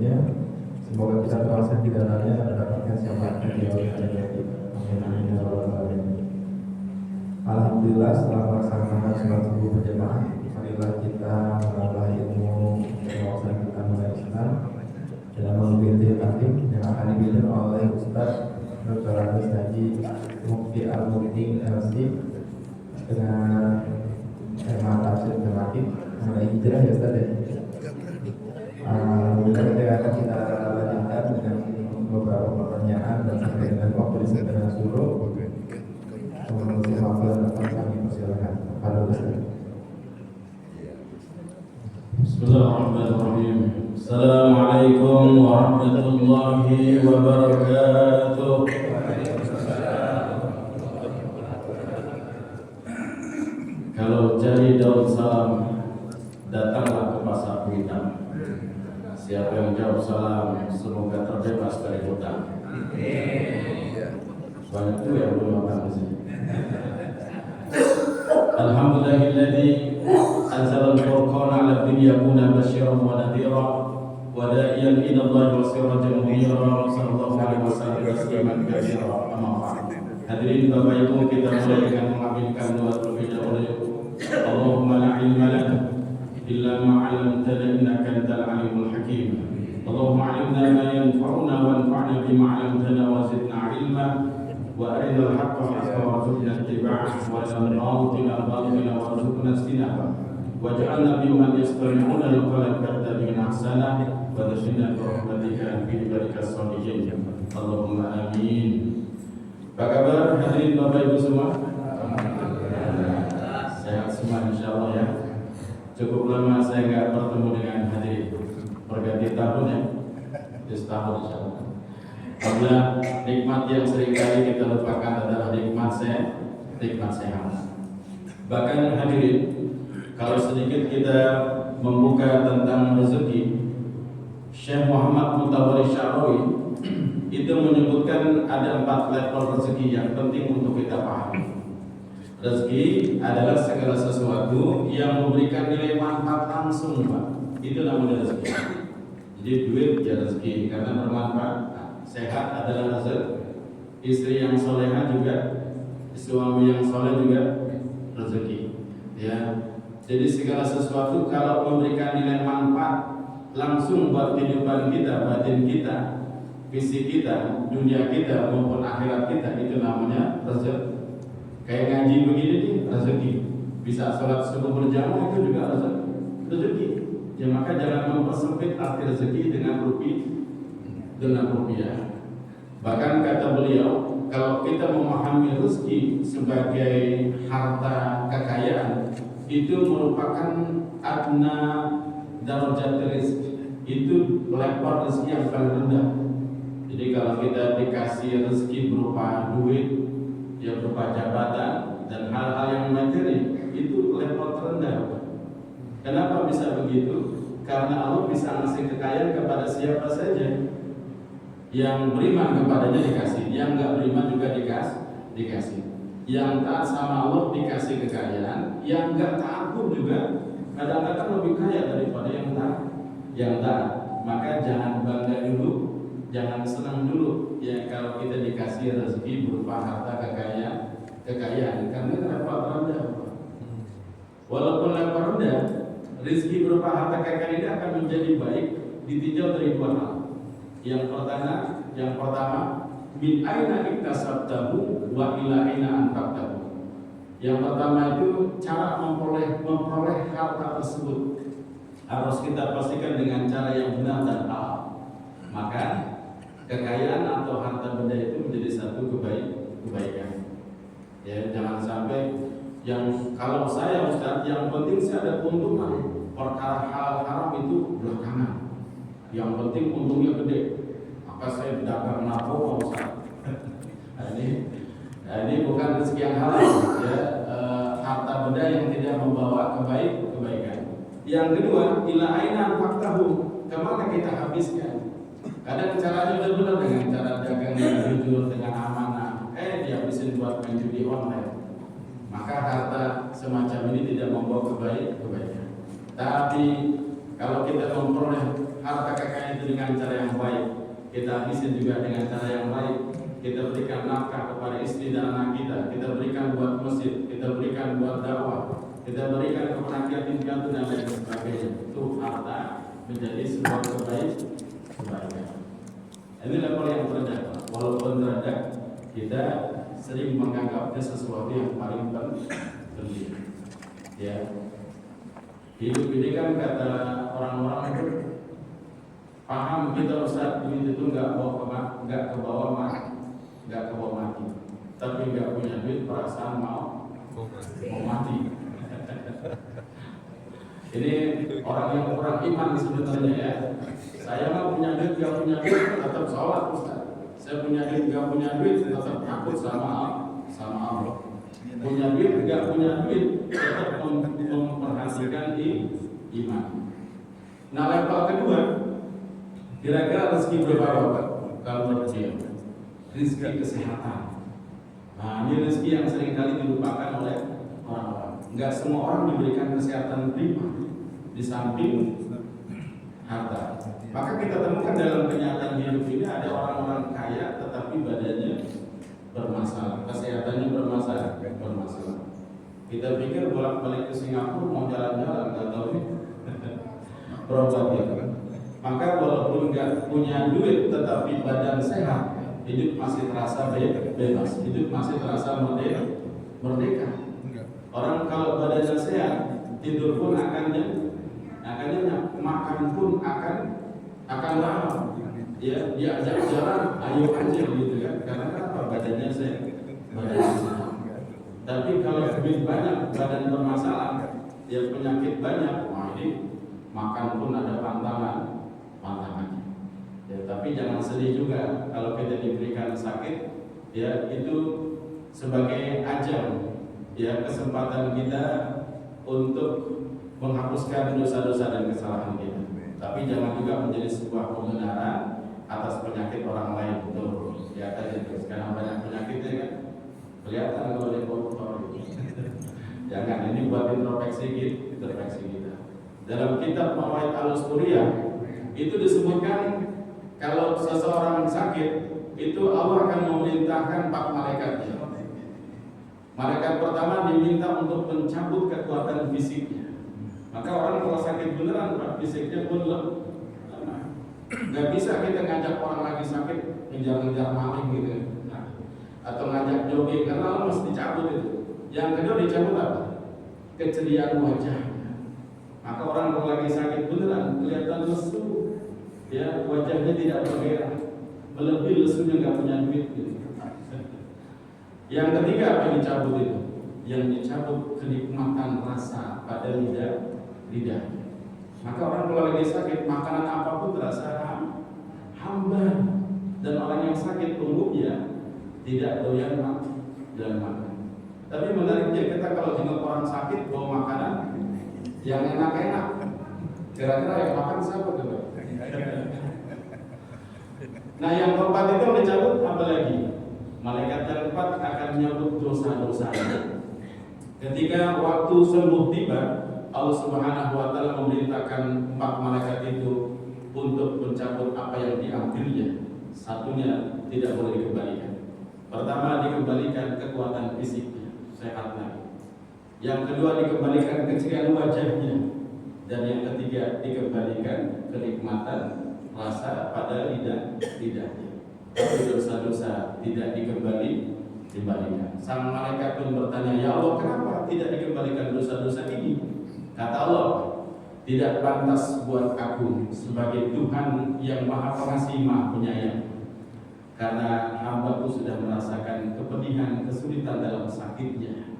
dunia. Semoga kita terasa di dalamnya dan mendapatkan syafaat di jannah. Amin ya rabbal alamin. Alhamdulillah, setelah melaksanakan sholat subuh berjamaah, marilah kita menambah ilmu wawasan kita mengenai Islam dalam mengikuti taklim yang akan dipimpin oleh Ustaz Dr. Andes Haji Mufti Al-Mufti LC dengan tema tafsir tematik mengenai hijrah ya Ustaz ya. Kita akan kita lanjutkan dengan beberapa pertanyaan dan sampai dengan waktu di sekitar suruh. Bismillahirrahmanirrahim. Assalamualaikum warahmatullahi wabarakatuh. Kalau cari daun salam, datanglah ke pasar Kuitang. Siapa yang jawab salam, semoga terbebas dari hutang. Banyak tuh yang belum makan di sini. Alhamdulillahilladzi anzala al-furqana 'ala ad-din yakuna basyiran wa nadhira wa da'iyan ila Allah wa sirajan munira sallallahu alaihi wasallam tasliman katsira. Amma ba'd. Hadirin Bapak Ibu, kita mulai dengan mengaminkan doa terlebih dahulu. Allahumma la ilma lana illa ma 'allamtana innaka antal alimul hakim. Allahumma 'allimna ma yanfa'una wanfa'na bima 'allamtana wa zidna 'ilma. وأرنا الحق حقا وارزقنا اتباعه وأرنا الباطل باطلا وارزقنا اجتنابه واجعلنا ممن يستمعون القول فيتبعون أحسنه وادخلنا برحمتك في عبادك الصالحين اللهم آمين. Apa kabar hadirin Bapak Ibu semua? Sehat semua insyaallah ya. Cukup lama saya nggak bertemu dengan hadirin. Berganti tahun ya. Setahun insyaallah. Karena nikmat yang seringkali kita lupakan adalah nikmat sehat. Bahkan hadirin, kalau sedikit kita membuka tentang rezeki, Syekh Muhammad Mutawalli Sya'rawi itu menyebutkan ada 4 level rezeki yang penting untuk kita pahami. Rezeki adalah segala sesuatu yang memberikan nilai manfaat langsung, Pak. Itu namanya rezeki. Jadi duit ya rezeki karena bermanfaat. Sehat adalah rezeki, istri yang soleha juga, suami yang soleh juga rezeki. Ya, jadi segala sesuatu kalau memberikan nilai manfaat langsung buat kehidupan kita, batin kita, fisik kita, dunia kita maupun akhirat kita, itu namanya rezeki. Kayak ngaji begini nih rezeki, bisa sholat subuh berjamaah itu juga rezeki. Ya maka jangan mempersempit arti rezeki dengan rupiah. Bahkan kata beliau, kalau kita memahami rezeki sebagai harta kekayaan, itu merupakan adna darajat rezeki, itu level rezeki yang paling rendah. Jadi kalau kita dikasih rezeki berupa duit, ya berupa jabatan dan hal-hal yang materi, itu level terendah. Kenapa bisa begitu? Karena Allah bisa ngasih kekayaan kepada siapa saja. Yang beriman kepadanya dikasih, yang enggak beriman juga dikasih. Yang taat sama Allah dikasih kekayaan, yang enggak taat pun juga kadang-kadang lebih kaya daripada yang taat. Maka jangan bangga dulu, jangan senang dulu ya kalau kita dikasih rezeki berupa harta kekayaan karena level rendah. Walaupun level rendah, rezeki berupa harta kekayaan ini akan menjadi baik ditinjau dari 2 hal. Yang pertama, min aina iktasabtahu wa ila aina anfaqtahu. Yang pertama itu cara memperoleh harta tersebut harus kita pastikan dengan cara yang benar dan halal. Maka kekayaan atau harta benda itu menjadi satu kebaikan. Ya, jangan sampai yang kalau saya Ustaz, yang penting saya ada keuntungan. Perkara hal haram itu belakangan. Yang penting untungnya gede. Maka saya dagang narkoba Ustaz. Ini bukan rezeki yang halal ya, harta benda yang tidak membawa kebaikan. Yang kedua, ila aina faktahu, kemana kita habiskan. Kadang caranya udah benar dengan cara dagang yang jujur dengan amanah, dihabisin buat main judi online. Maka harta semacam ini tidak membawa kebaikan. Tapi kalau kita memperoleh harta kekayaan itu dengan dengan cara yang baik, kita habisin juga dengan cara yang baik. Kita berikan nafkah kepada istri dan anak kita berikan buat masjid, kita berikan buat dakwah, kita berikan kepada yatim piatu dan lain sebagainya. Itu harta menjadi sebuah kebaikan. Ini level yang terendah. Walaupun terendah, kita sering menganggapnya sesuatu yang paling penting. Ya, hidup ini kan kata orang-orang itu paham kita Ustaz, duit itu nggak ke bawah mati, tapi nggak punya duit perasaan mau mati. Ini orang yang kurang iman sebenarnya ya. Saya mah punya duit nggak punya duit tetap sholat Ustaz. Saya punya duit nggak punya duit tetap takut sama Allah. Punya duit nggak punya duit tetap memperhatikan iman. Nah level kedua, kira-kira rezeki berapa kalau menurut dia? Rezeki kesehatan. Nah ini rezeki yang seringkali dilupakan oleh orang-orang. Enggak semua orang diberikan kesehatan prima di samping harta. Maka kita temukan dalam kenyataan hidup ini ada orang-orang kaya tetapi badannya bermasalah, kesehatannya bermasalah. Kita pikir bolak-balik ke Singapura mau jalan-jalan, nggak tahu berobat itu. Maka walaupun nggak punya duit tetapi badan sehat, hidup masih terasa bebas, hidup masih terasa merdeka. Orang kalau badannya sehat, tidur pun akan nyenyak, makan pun akan lama. Ya, diajak jalan, ayo aja gitu kan. Karena apa? Badannya sehat. Tapi kalau duit banyak, badan bermasalah, ya penyakit banyak, wah ini makan pun ada pantangannya. Ya, tapi jangan sedih juga kalau kita diberikan sakit, ya itu sebagai ajang, ya kesempatan kita untuk menghapuskan dosa-dosa dan kesalahan kita. Tapi jangan juga menjadi sebuah pembenaran atas penyakit orang lain. Betul. Ya tadi sekarang banyak penyakitnya kan, kelihatan kalau dia koruptor. Jangan, ini buat introspeksi kita. Dalam kitab Mawaid Al-Usturiyah itu disebutkan kalau seseorang sakit itu Allah akan memerintahkan 4 malaikatnya. Malaikat pertama diminta untuk mencabut kekuatan fisiknya. Maka orang kalau sakit beneran Pak, fisiknya pun lemah. Gak bisa kita ngajak orang lagi sakit ngejar-ngejar maling gitu, atau ngajak jogging karena lemes dicabut itu. Yang kedua dicabut apa? Keceriaan wajahnya. Maka orang kalau lagi sakit beneran kelihatan lesu, ya wajahnya tidak bergairah, melebihi lesunya nggak punya duit gitu. Yang ketiga apa yang dicabut itu? Yang dicabut kenikmatan rasa pada lidahnya. Maka orang kalau lagi sakit makanan apapun terasa hambar, dan orang yang sakit umumnya tidak doyan makan. Tapi menariknya kita kalau jenguk orang sakit bawa makanan yang enak-enak, kira-kira yang makan siapa tuh? Nah yang keempat itu dicabut apa lagi? Malaikat yang keempat akan menyebut dosa-dosanya. Ketika waktu sembuh tiba, Allah Subhanahu wa Ta'ala memerintahkan 4 malaikat itu untuk mencabut apa yang diambilnya. Satunya tidak boleh dikembalikan. Pertama dikembalikan kekuatan fisiknya, sehat lagi. Yang kedua dikembalikan keceriaan wajahnya, dan yang ketiga dikembalikan kenikmatan rasa pada lidahnya. Tapi dosa-dosa tidak dikembalikan. Sang malaikat pun bertanya, ya Allah, kenapa tidak dikembalikan dosa-dosa ini? Kata Allah, tidak pantas buat aku sebagai Tuhan yang Maha Pengasih Maha Penyayang, karena hamba-Ku sudah merasakan kepedihan, kesulitan dalam sakitnya,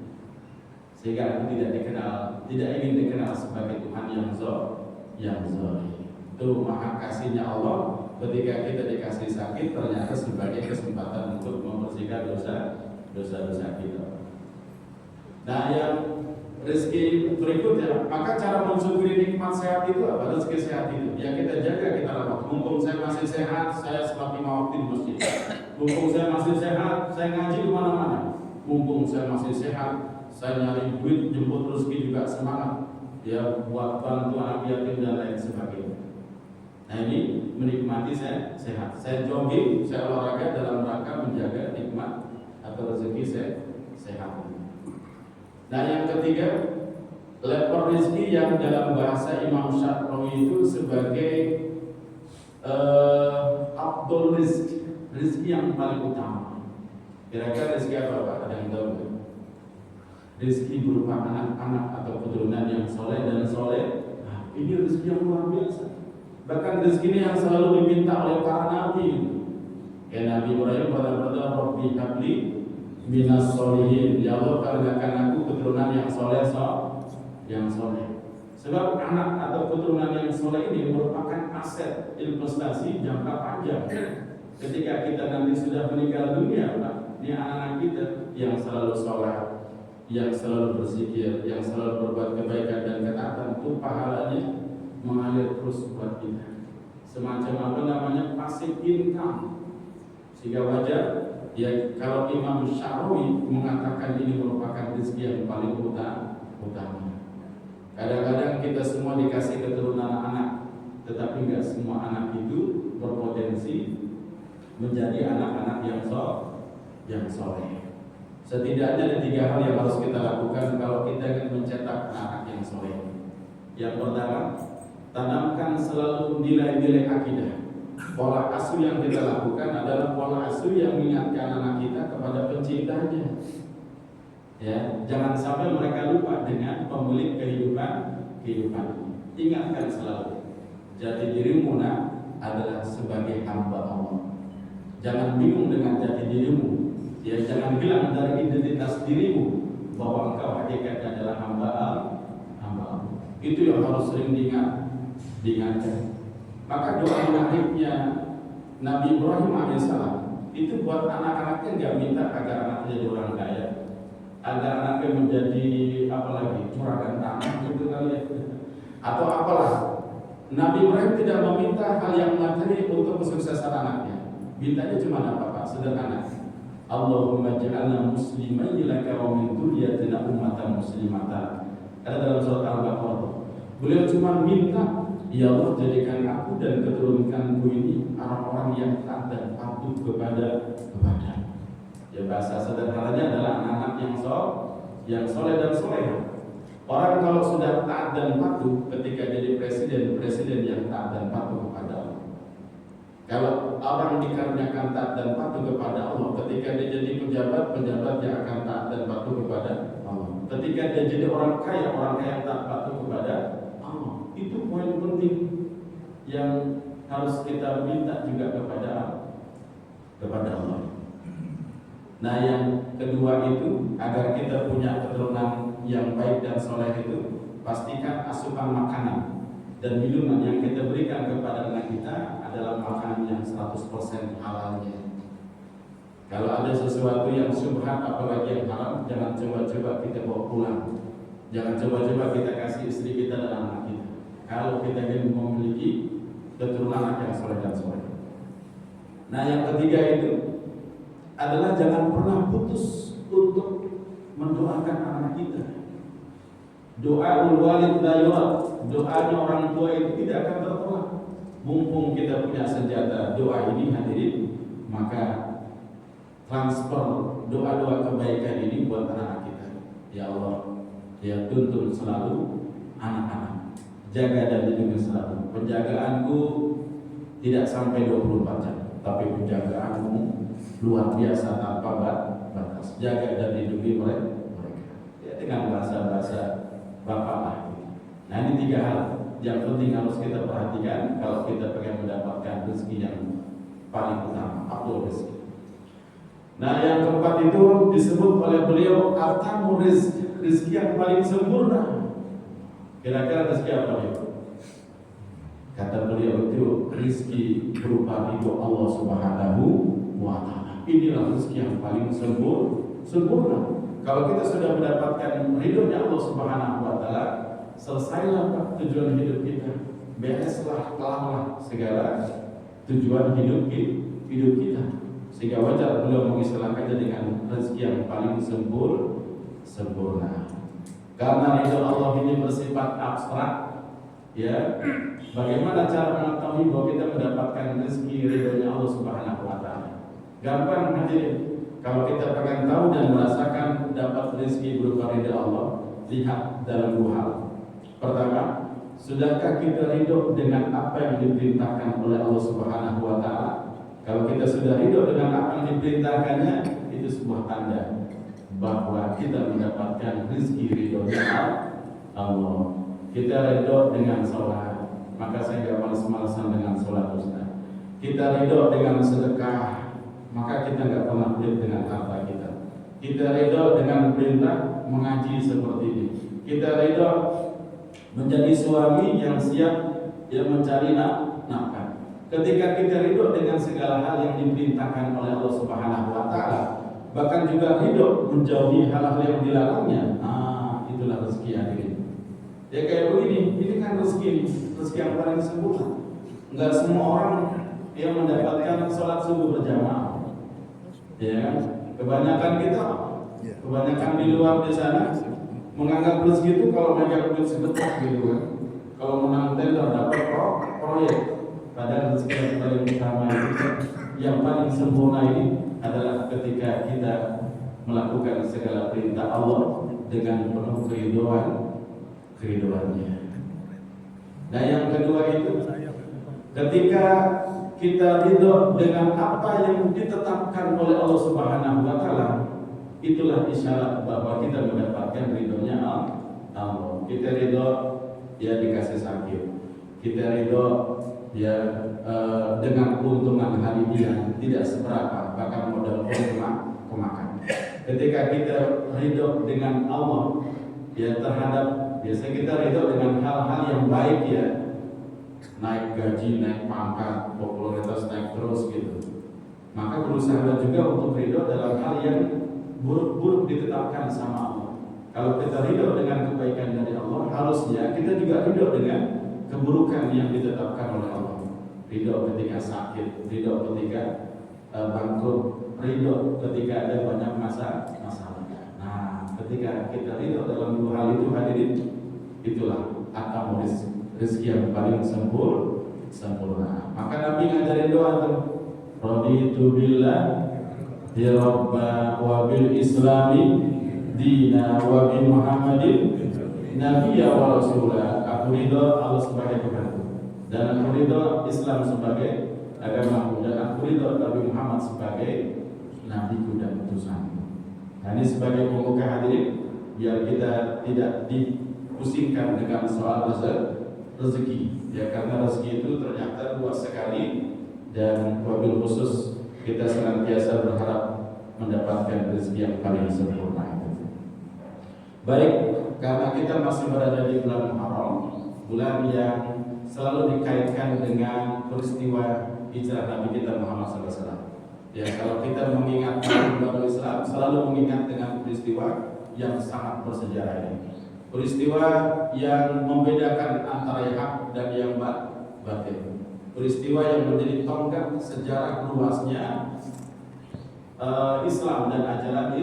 sehingga aku tidak ingin dikenal sebagai Tuhan yang zalim. Itu maha kasihnya Allah ketika kita dikasih sakit ternyata sebagai kesempatan untuk membersihkan dosa-dosa kita. Nah yang rezeki berikutnya, maka cara mensyukuri nikmat sehat itu apa? Rezeki sehat itu ya kita jaga, kita rawat. Mumpung saya masih sehat, saya sholat 5 waktu di masjid. Mumpung saya masih sehat, saya ngaji kemana-mana. Mumpung saya masih sehat, saya nyari duit, jemput rezeki juga semangat, ya buat bantu anak yatim dan lain sebagainya. Nah ini menikmati sehat. Saya jogging, saya olahraga dalam rangka menjaga nikmat atau rezeki sehat. Nah yang ketiga, level rezeki yang dalam bahasa Imam Syafi'i itu sebagai afdol rezeki yang paling utama. Kira-kira rezeki apa Pak? Ada yang tahu? Rezeki berupa anak-anak atau keturunan yang soleh dan soleh. Nah, ini rezeki yang luar biasa. Bahkan rezeki ini yang selalu diminta oleh para nabi. Ya Nabi Ibrahim pada berdoa, Rabbi habli minas solihin. Ya Allah, karuniakan aku keturunan yang soleh yang soleh. Sebab anak atau keturunan yang soleh ini merupakan aset investasi jangka panjang. Ketika kita nanti sudah meninggal dunia, Pak, ini anak-anak kita yang selalu soleh, yang selalu berzikir, yang selalu berbuat kebaikan dan ketaatan, itu pahalanya mengalir terus buat kita. Semacam apa namanya, passive income. Sehingga wajar ya kalau Imam Syafi'i mengatakan ini merupakan rezeki yang paling utama. Kadang-kadang kita semua dikasih keturunan anak, tetapi nggak semua anak itu berpotensi menjadi anak-anak yang soleh. Setidaknya ada 3 hal yang harus kita lakukan kalau kita ingin mencetak anak yang soleh. Yang pertama, tanamkan selalu nilai-nilai akidah. Pola asuh yang kita lakukan adalah pola asuh yang mengingatkan anak kita kepada penciptanya. Ya, jangan sampai mereka lupa dengan pemilik kehidupan. Ingatkan selalu, jati dirimu adalah sebagai hamba Allah. Jangan bingung dengan jati dirimu. Ya, jangan hilang dari identitas dirimu bahwa engkau hakikatnya adalah hamba Allah. Itu yang harus sering diingatkan. Maka doa menariknya Nabi Ibrahim alaihissalam itu buat anak-anaknya nggak minta agar anaknya jadi orang kaya, agar anaknya menjadi apalagi juragan tanah gitu kali ya, atau apalah. Nabi Ibrahim tidak meminta hal yang materi untuk kesuksesan anaknya. Mintanya cuma apa Pak? Sederhana. Allahumma ja'alna muslimaini laka wa min dzurriyyatina ummatan muslimatan. Ada dalam surat Al-Baqarah. Beliau cuma minta, ya Allah, jadikan aku dan keturunanku ini orang-orang yang taat dan patuh kepada. Ya bahasa sederhananya adalah anak-anak yang soleh dan soleh. Orang kalau sudah taat dan patuh ketika jadi presiden yang taat dan patuh kepada Allah. Kalau orang dikaruniakan taat dan patuh kepada Allah, ketika dia jadi pejabat yang akan taat dan patuh kepada Allah. Ketika dia jadi orang kaya yang taat patuh kepada Allah. Itu poin penting yang harus kita minta juga kepada Allah. Nah yang kedua itu, agar kita punya keturunan yang baik dan soleh itu, pastikan asupan makanan dan minuman yang kita berikan kepada anak kita adalah makanan yang 100% halalnya. Kalau ada sesuatu yang syubhat apalagi yang haram, jangan coba-coba kita bawa pulang. Jangan coba-coba kita kasih istri kita dan anak kita. Kalau kita ingin memiliki keturunan anak yang soleh dan soleh. Nah yang ketiga itu adalah jangan pernah putus untuk mendoakan anak kita. Doaul walid la yurad. Doanya orang tua itu tidak akan tertolak. Mumpung kita punya senjata doa ini hadirin, maka transfer doa-doa kebaikan ini buat anak kita. Ya Allah, ya tuntun selalu anak-anak. Jaga dan lindungi selalu. Penjagaanku tidak sampai 24 jam, tapi penjagaanmu luar biasa tanpa batas. Jaga dan lindungi mereka. Ya dengan bahasa-bahasa Bapak lah. Nah ini 3 hal yang penting harus kita perhatikan kalau kita pengen mendapatkan rezeki yang paling utama, afdol rezeki. Nah yang keempat itu disebut oleh beliau atamu rezeki yang paling sempurna. Kira-kira rezeki apa itu? Kata beliau itu rezeki berupa ridho Allah Subhanahu wa Ta'ala. Inilah rezeki yang paling sempurna. Kalau kita sudah mendapatkan ridhonya Allah Subhanahu wa Ta'ala, selesailah tujuan hidup kita. Bereslah, kelahlah segala tujuan hidup kita. Sehingga wajar beliau mengistilahkannya dengan rezeki yang paling sempurna. Karena ridho Allah ini bersifat abstrak, Ya, bagaimana cara mengetahui bahwa kita mendapatkan rezeki ridhonya Allah Subhanahu wa taala? Gampang hadirin. Kalau kita pengen tahu dan merasakan dapat rezeki berupa ridha Allah, lihat dalam dua hal. Pertama, sudahkah kita ridho dengan apa yang diperintahkan oleh Allah Subhanahu wa taala? Kalau kita sudah ridho dengan apa yang diperintahkannya, itu sebuah tanda bahwa kita mendapatkan rezeki ridhonya Allah. Kita ridho dengan sholat, maka saya nggak malas-malasan dengan sholat Ustaz. Kita ridho dengan sedekah, maka kita nggak pernah pelit dengan harta kita. Kita ridho dengan perintah mengaji seperti ini. Kita ridho menjadi suami yang siap mencari nafkah. Ketika kita ridho dengan segala hal yang diperintahkan oleh Allah Subhanahu wa taala, bahkan juga ridho menjauhi hal-hal yang dilarangnya, itulah rezeki hadirin. Ya kayak begini, ini kan rezeki yang paling sempurna. Enggak semua orang yang mendapatkan sholat subuh berjamaah. Ya kan? Kebanyakan di luar di sana menganggap rezeki itu kalau mereka duit sedekah gitu kan. Kalau menang tender dapat proyek. Padahal rezeki yang paling utama itu, yang paling sempurna ini adalah ketika kita melakukan segala perintah Allah dengan penuh keriduannya. Nah yang kedua itu, ketika kita ridho dengan apa yang ditetapkan oleh Allah Subhanahu wa taala, itulah isyarat bahwa kita mendapatkan ridhonya Allah. Kita ridho ya dikasih sakit, kita ridho dengan keuntungan hari ini tidak seberapa, bahkan modal kemakan. Ketika kita ridho dengan Allah terhadap, biasanya kita ridho dengan hal-hal yang baik naik gaji, naik pangkat, popularitas naik terus gitu. Maka berusaha juga untuk ridho dalam hal yang buruk-buruk ditetapkan sama Allah. Kalau kita ridho dengan kebaikan dari Allah, harusnya kita juga ridho dengan keburukan yang ditetapkan oleh Allah. Ridho ketika sakit, ridho ketika bangkrut, ridho ketika ada banyak masalah. Nah, ketika kita ridho dalam dua hal itu hadirin, itulah atau rezeki yang paling sempurna. Maka Nabi ngajarin doa tuh, raditu billah ya rabba wa bil islami dina wa bi muhammadin nabiyya wa rasulah. Aku ridho Allah sebagai Tuhanku, dan aku ridho Islam sebagai agamaku, dan aku ridho Nabi Muhammad sebagai nabiku dan utusanku. Nah ini sebagai pembuka hadirin, biar kita tidak dipusingkan dengan soal rezeki, karena rezeki itu ternyata luas sekali, dan wabil khusus kita senantiasa berharap mendapatkan rezeki yang paling sempurna. Baik, karena kita masih berada di bulan Muharram, bulan yang selalu dikaitkan dengan peristiwa hijrah Nabi kita Muhammad SAW. Kalau kita mengingat baru Islam, selalu mengingat dengan peristiwa yang sangat bersejarah ini. Peristiwa yang membedakan antara yang hak dan yang batil. Peristiwa yang menjadi tonggak sejarah luasnya Islam dan ajaran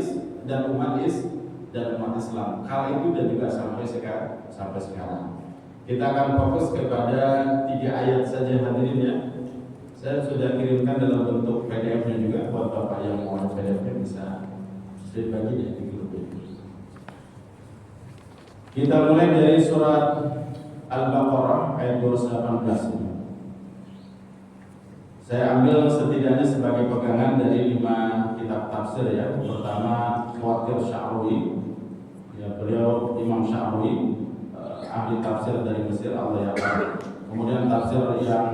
dan umat Islam. Hal itu dan juga sampai sekarang. Kita akan fokus kepada 3 ayat saja hadirin ya. Saya sudah kirimkan dalam bentuk PDF-nya juga buat Bapak yang mau PDF-nya bisa dibagi di grup ini. Kita mulai dari surat Al-Baqarah ayat 218 ini. Saya ambil setidaknya sebagai pegangan dari 5 kitab tafsir ya. Pertama Khawatir Sya'rawi, beliau Imam Sya'rawi, ahli tafsir dari Mesir, Allah ya. Kemudian tafsir yang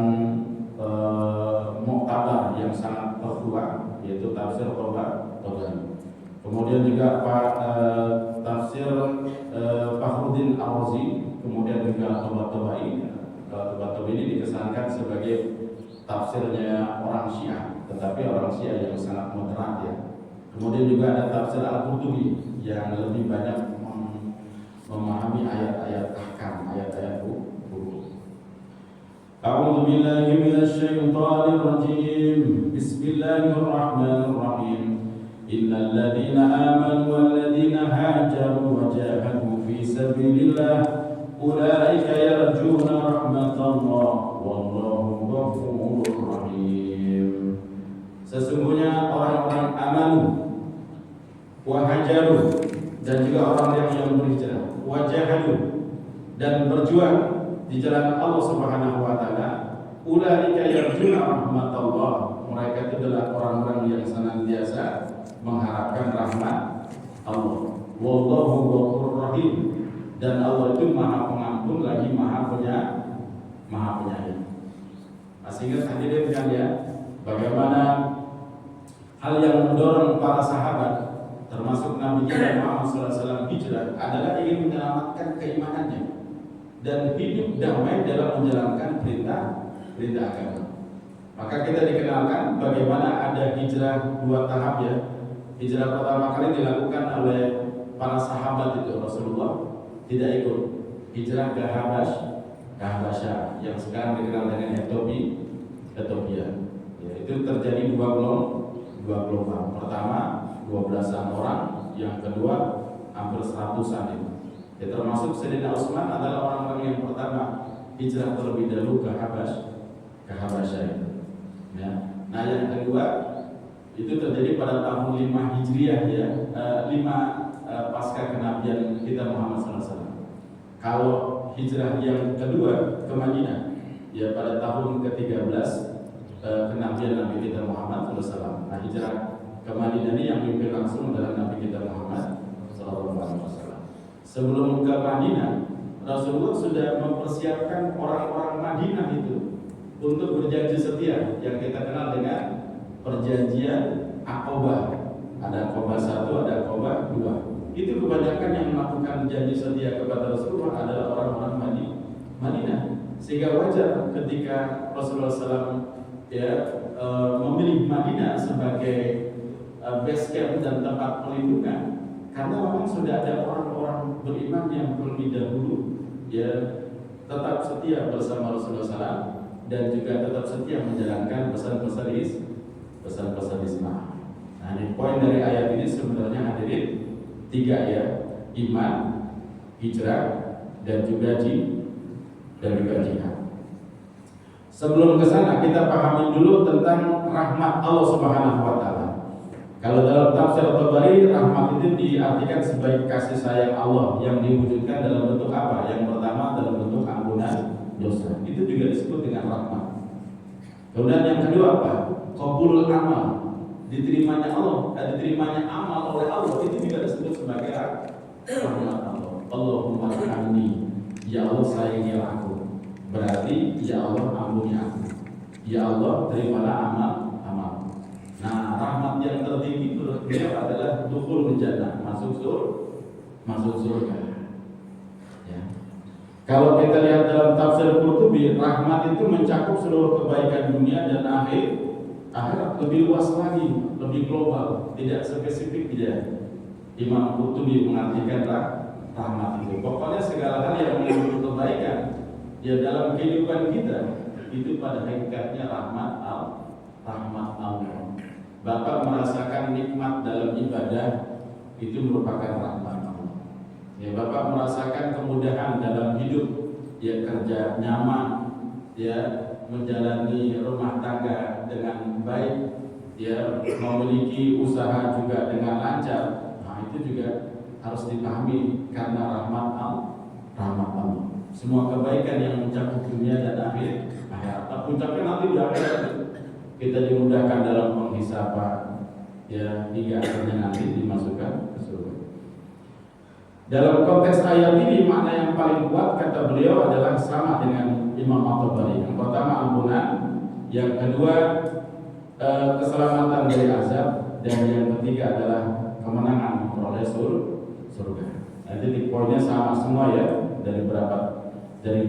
muktabar yang sangat tertua, yaitu tafsir Tabari. Kemudian juga tafsir Fakhruddin Ar-Razi, kemudian juga Tabari. Tabari ini dikesankan sebagai tafsirnya orang Syiah, tetapi orang Syiah yang sangat moderat ya. Kemudian juga ada tafsir Al-Qurtubi yang lebih banyak memahami ayat-ayat ahkam, ayat-ayat hukum. A'udzu billahi minasyaitonir rajim. Bismillahirrahmanirrahim. Innal ladzina amanu wal ladzina hajaru wa jahadu fi sabilillah ulaika yarjuna rahmatallah wallahu ghafurur rahim. Sesungguhnya orang-orang amanu wa hajaru, dan juga orang yang berhijrah, wa jahadu, dan berjuang di jalan Allah Subhanahu wa taala, ulaika yarjuna rahmatallah, mereka itu adalah orang-orang yang senantiasa mengharapkan rahmat Allah. Wallahu ghafurur rahim, dan Allah itu Maha Pengampun lagi Maha Penyayang. Sehingga hadirin sekalian, bagaimana hal yang mendorong para sahabat termasuk Nabi kita Muhammad SAW hijrah adalah ingin menyelamatkan keimanannya dan hidup damai dalam menjalankan perintah agama. Maka kita dikenalkan bagaimana ada hijrah 2 tahap ya. Hijrah pertama kali dilakukan oleh para sahabat itu, Rasulullah tidak ikut hijrah ke Habasyah yang sekarang dikenal dengan Ethiopia. Ya, itu terjadi 2 gelombang. Pertama 12-an orang, yang kedua hampir 100-an itu. Ya, termasuk Sayyidina Utsman adalah orang-orang yang pertama hijrah terlebih dahulu ke Habasyah itu. Ya. Nah, yang kedua itu terjadi pada tahun 5 Hijriah ya, 5 pasca kenabian kita Muhammad SAW. Kalau hijrah yang kedua ke Madinah ya pada tahun ke-13 kenabian Nabi kita Muhammad SAW. Nah, hijrah ke Madinah ini yang mimpin langsung adalah Nabi kita Muhammad SAW. Sebelum ke Madinah, Rasulullah sudah mempersiapkan orang-orang Madinah itu untuk berjanji setia yang kita kenal dengan perjanjian Aqabah. Ada Aqabah 1, ada Aqabah 2. Itu kebanyakan yang melakukan janji setia kepada Rasulullah adalah orang-orang Madinah. Sehingga wajar ketika Rasulullah SAW memilih Madinah sebagai base camp dan tempat perlindungan, karena memang sudah ada orang-orang beriman yang terlebih dahulu ya tetap setia bersama Rasulullah SAW dan juga tetap setia menjalankan pesan-pesan Islam. Nah, ini poin dari ayat ini sebenarnya hadirin 3 ya, iman, hijrah, dan juga jihad. Sebelum ke sana kita pahami dulu tentang rahmat Allah Subhanahu wa taala. Kalau dalam tafsir Tabari, rahmat itu diartikan sebagai kasih sayang Allah yang diwujudkan dalam bentuk apa? Yang pertama dalam bentuk ampunan dosa. Itu juga disebut dengan rahmat. Kemudian yang kedua apa? Qabulul amal. Diterimanya amal oleh Allah itu juga disebut sebagai rahmat Allah. Allahumma arhamni, ya Allah sayangilah aku. Berarti ya Allah ampuni aku. Ya Allah terimalah amal. Nah, rahmat yang tertinggi menurut beliau adalah dukhul jannah, masuk surga. Ya. Kalau kita lihat dalam tafsir Qurtubi, rahmat itu mencakup seluruh kebaikan dunia dan akhirat, lebih luas lagi, lebih global, tidak spesifik tidak. Imam Qurtubi mengartikan rahmat itu pokoknya segala hal yang mengandung kebaikan ya dalam kehidupan kita itu pada hakikatnya rahmat Allah. Bapak merasakan nikmat dalam ibadah itu merupakan rahmat Allah. Ya, Bapak merasakan kemudahan dalam hidup, ya kerja nyaman, ya menjalani rumah tangga dengan baik, ya memiliki usaha juga dengan lancar. Nah, itu juga harus dipahami karena rahmat Allah. Semua kebaikan yang mencakup dunia dan akhirat. Puncaknya nanti di akhirat kita dimudahkan dalam penghisapan ya hingga akhirnya nanti dimasukkan ke surga. Dalam konteks ayat ini makna yang paling kuat kata beliau adalah sama dengan Imam At-Tabari. Yang pertama ampunan, yang kedua keselamatan dari azab, dan yang ketiga adalah kemenangan memperoleh surga. Nah, jadi poinnya sama semua ya dari 2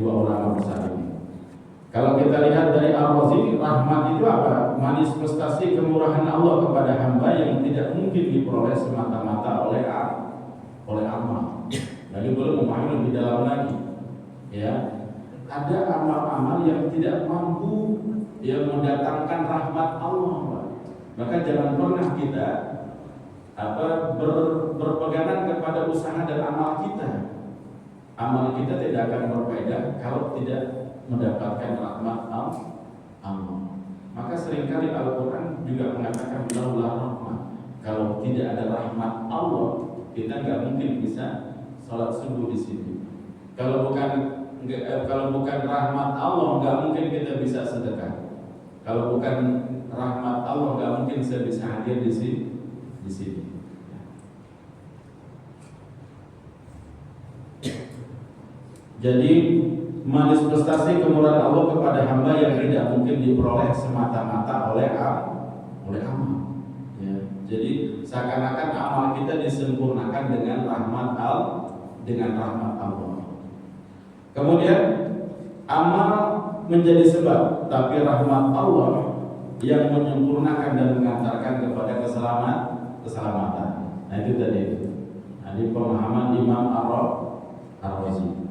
ulama besar ini. Kalau kita lihat dari Al-Razi, rahmat itu apa? Manifestasi kemurahan Allah kepada hamba yang tidak mungkin diperoleh semata-mata oleh amal. Lalu boleh memahami lebih dalam lagi. Ya, ada amal-amal yang tidak mampu yang mendatangkan rahmat Allah. Maka jangan pernah kita berpegangan kepada usaha dan amal kita. amal kita tidak akan berfaedah kalau tidak mendapatkan rahmat Allah. Maka seringkali Al-Quran juga mengatakan laulah rahmat. Kalau tidak ada rahmat Allah, kita nggak mungkin bisa sholat subuh di sini. Kalau bukan rahmat Allah, nggak mungkin kita bisa sedekah. Kalau bukan rahmat Allah, nggak mungkin saya bisa hadir di sini. Jadi manifestasi kemurahan Allah kepada hamba yang tidak mungkin diperoleh semata-mata oleh amal. Ya. Jadi seakan-akan amal kita disempurnakan dengan rahmat Allah. Kemudian amal menjadi sebab, tapi rahmat Allah yang menyempurnakan dan mengantarkan kepada keselamatan. Nah itu tadi. Nah, ini pemahaman Imam Ar-Razi.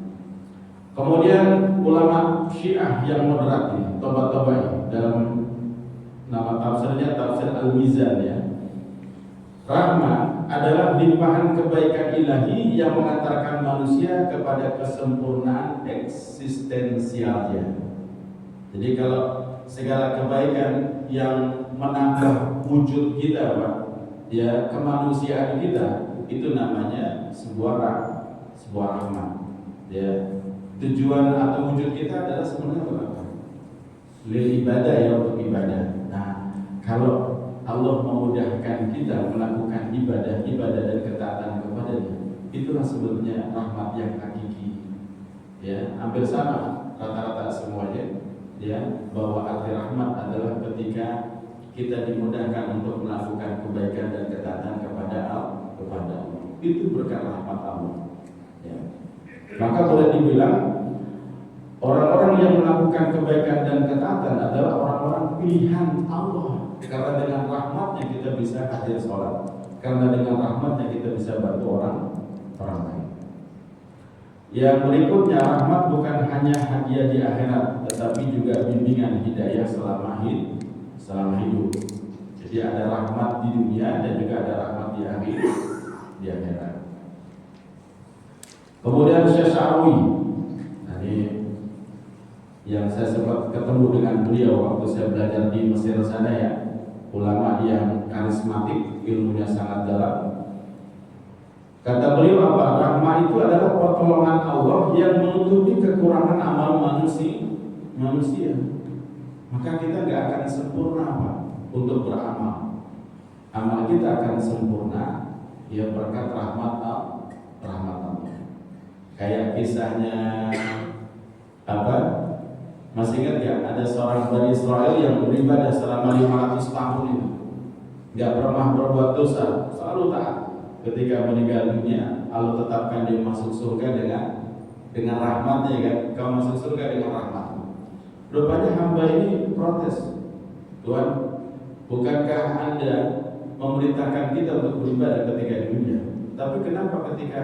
Kemudian ulama Syiah yang moderat ini, Tabatabai, dalam nama tafsirnya tafsir Al-Mizan ya. Rahmat adalah limpahan kebaikan ilahi yang mengantarkan manusia kepada kesempurnaan eksistensialnya. Jadi kalau segala kebaikan yang menambah wujud kita, Pak, ya kemanusiaan kita, itu namanya sebuah rahmat. Ya. Tujuan atau wujud kita adalah sebenarnya apa? Lil ibadah ya, untuk ibadah. Nah, kalau Allah memudahkan kita melakukan ibadah dan ketaatan kepadanya, itulah sebenarnya rahmat yang hakiki. Ya, hampir sama rata-rata semuanya. Ya, bahwa arti rahmat adalah ketika kita dimudahkan untuk melakukan kebaikan dan ketaatan kepada Allah. Itu berkat rahmat Allah. Ya. Maka boleh dibilang orang-orang yang melakukan kebaikan dan ketaatan adalah orang-orang pilihan Allah. Karena dengan rahmatnya kita bisa hadir sholat. Karena dengan rahmatnya kita bisa bantu orang lain. Yang berikutnya, rahmat bukan hanya hadiah di akhirat, tetapi juga bimbingan hidayah selama hidup. Jadi ada rahmat di dunia dan juga ada rahmat di akhirat. Kemudian Syekh Sa'rawi, ini yang saya sempat ketemu dengan beliau waktu saya belajar di Mesir sana ya, ulama yang karismatik, ilmunya sangat dalam. Kata beliau apa? Rahmat itu adalah pertolongan Allah yang menutupi kekurangan amal manusia. Maka kita nggak akan sempurna Pak untuk beramal. Amal kita akan sempurna ya berkat rahmat Allah. Kayak kisahnya apa? Masih ingat ya? Ada seorang Bani Israel yang beribadah selama 500 tahun itu, nggak pernah berbuat dosa, selalu taat. Ketika meninggal dunia, Allah tetapkan dia masuk surga dengan rahmatnya kan? Kau masuk surga dengan rahmat. Rupanya hamba ini protes, Tuhan, bukankah Anda memerintahkan kita untuk beribadah ketika di dunia? Tapi kenapa ketika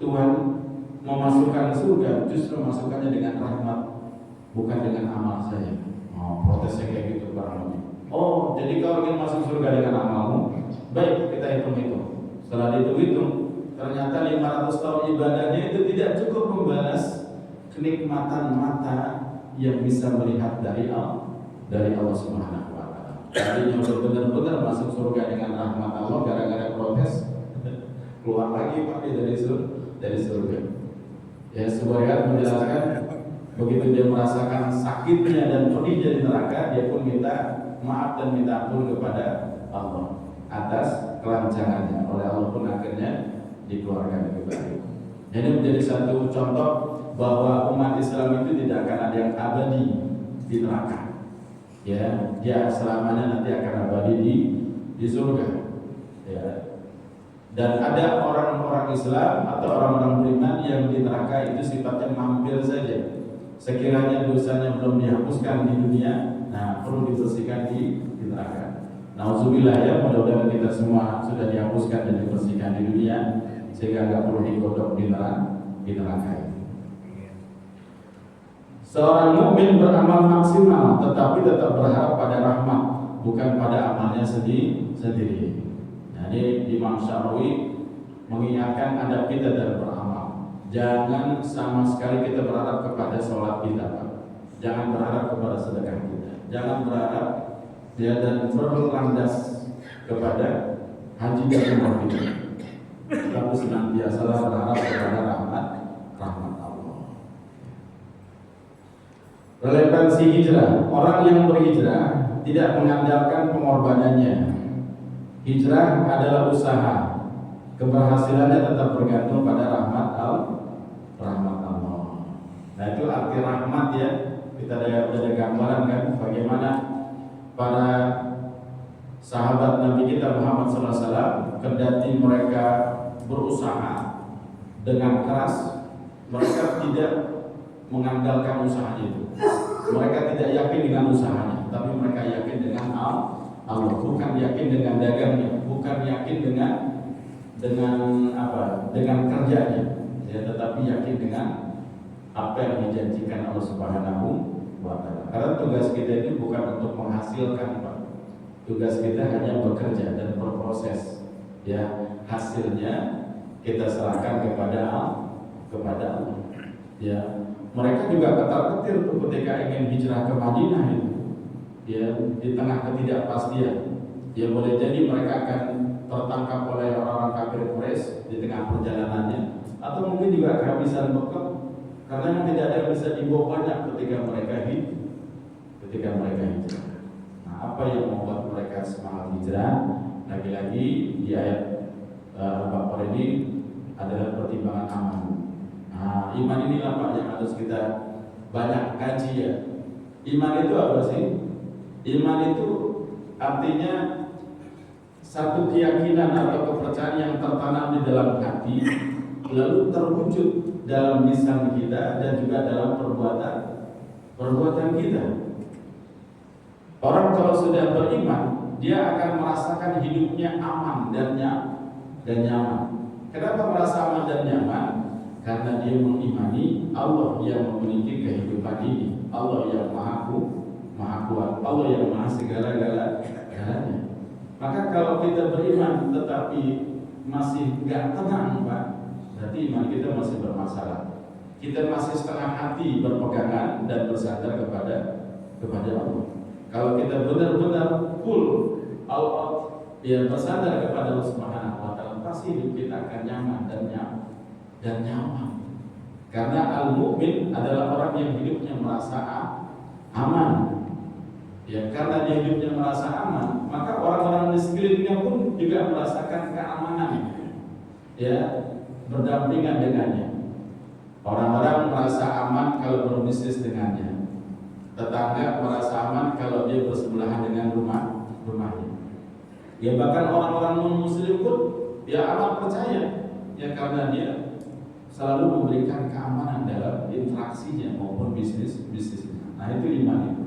Tuhan memasukkan surga, justru masukkannya dengan rahmat, bukan dengan amal saya? Oh, protesnya kayak gitu barang lebih. Oh, jadi kau ingin masuk surga dengan amalmu? Baik, kita hitung-hitung. Setelah dihitung-hitung, ternyata 500 tahun ibadahnya itu tidak cukup membalas kenikmatan mata yang bisa melihat dari Allah Subhanahu wa taala. Tadinya benar-benar masuk surga dengan rahmat Allah, gara-gara protes keluar lagi Pak dari surga. Ya, sebuah ayat menjelaskan begitu dia merasakan sakitnya dan pedihnya di neraka, dia pun minta maaf dan minta ampun kepada Allah atas kelancangannya. Oleh Allah pun akhirnya dikeluarkan kembali. Jadi menjadi satu contoh bahwa umat Islam itu tidak akan ada yang abadi di neraka. Ya, dia selamanya nanti akan abadi di surga. Ya. Dan ada orang-orang Islam atau orang-orang beriman yang di neraka itu sifatnya mampir saja. Sekiranya dosanya belum dihapuskan di dunia, nah perlu dibersihkan di neraka. Nauzubillah ya, mudah-mudahan kita semua sudah dihapuskan dan dibersihkan di dunia sehingga nggak perlu digodok di neraka. Seorang mukmin beramal maksimal tetapi tetap berharap pada rahmat, bukan pada amalnya sendiri. Nah, ini Imam Sa'rawi mengingatkan adab kita dalam beramal. Jangan sama sekali kita berharap kepada sholat kita, Pak. Jangan berharap kepada sedekah kita. Jangan berharap dan berlandas kepada haji dan umrah kita. Tapi senantiasa berharap kepada rahmat Allah. Relevansi hijrah. Orang yang berhijrah tidak mengandalkan pengorbanannya. Hijrah adalah usaha. Keberhasilannya tetap bergantung pada rahmat Allah. Nah itu arti rahmat ya. Kita ada gambaran kan bagaimana para sahabat Nabi kita Muhammad SAW, kendati mereka berusaha dengan keras, mereka tidak mengandalkan usahanya itu. Mereka tidak yakin dengan usahanya, tapi mereka yakin dengan Allah. Bukan yakin dengan dagangnya, bukan yakin dengan kerjanya, ya, tetapi yakin dengan apa yang dijanjikan Allah Subhanahu wa Ta'ala. Karena tugas kita ini bukan untuk menghasilkan, Pak. Tugas kita hanya bekerja dan berproses. Ya, hasilnya kita serahkan kepada Allah. Ya, mereka juga ketar-ketir tuh ketika ingin hijrah ke Madinah itu. Ya, di tengah ketidakpastian. Ya, boleh jadi mereka akan tertangkap oleh orang-orang kafir Quraisy di tengah perjalanannya, atau mungkin juga kehabisan bekal karena yang tidak ada yang bisa dibawa banyak ketika mereka hijrah. Nah, apa yang membuat mereka semangat hijrah? Lagi-lagi di ayat Al-Baqarah ini adalah pertimbangan aman. Nah, iman inilah Pak yang harus kita banyak kaji ya. Iman itu apa sih? Iman itu artinya satu keyakinan atau kepercayaan yang tertanam di dalam hati, lalu terwujud dalam lisan kita dan juga dalam perbuatan kita. Orang kalau sudah beriman, dia akan merasakan hidupnya aman dan nyaman. Kenapa merasa aman dan nyaman? Karena dia mengimani Allah yang memiliki kehidupan ini, Allah yang maha kuat, Allah yang maha segala-galanya. Maka kalau kita beriman tetapi masih nggak tenang, Pak, berarti iman kita masih bermasalah. Kita masih setengah hati berpegangan dan bersandar kepada Allah. Kalau kita benar-benar full Allah, ya bersandar kepada Allah Subhanahu wa Ta'ala, pasti hidup kita akan nyaman dan nyaman. Karena al-mu'min adalah orang yang hidupnya merasa aman. Ya, karena dia hidupnya merasa aman, maka orang-orang di sekelilingnya pun juga merasakan keamanan. Ya, berdampingan dengannya. Orang-orang merasa aman kalau berbisnis dengannya. Tetangga merasa aman kalau dia bersebelahan dengan rumahnya. Ya, bahkan orang-orang non-muslim pun ya amat percaya. Ya, karena dia selalu memberikan keamanan dalam interaksinya maupun bisnisnya. Nah, itu iman itu.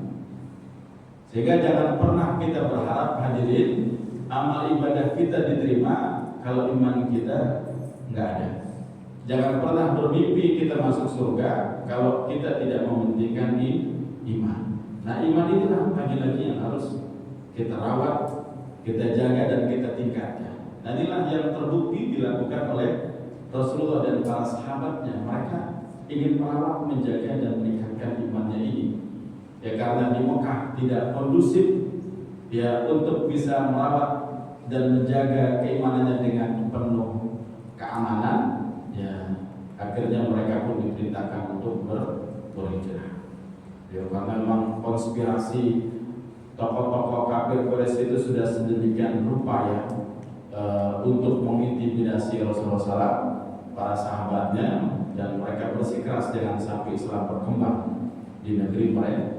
Sehingga jangan pernah kita berharap hadirin amal ibadah kita diterima kalau iman kita nggak ada. Jangan pernah bermimpi kita masuk surga kalau kita tidak mementingkan iman. Nah, iman inilah lagi-lagi yang harus kita rawat, kita jaga dan kita tingkatkan. Nah, inilah yang terbukti dilakukan oleh Rasulullah dan para sahabatnya. Mereka ingin merawat, menjaga dan meningkatkan imannya ini. Ya, karena di Mekah tidak kondusif ya untuk bisa merawat dan menjaga keimanannya dengan penuh keamanan, ya akhirnya mereka pun diperintahkan untuk berhijrah. Ya, karena memang konspirasi tokoh-tokoh kafir Quraisy itu sudah sedemikian rupa ya untuk mengintimidasi Rasulullah SAW, para sahabatnya, dan mereka bersikeras jangan sampai Islam berkembang di negeri mereka.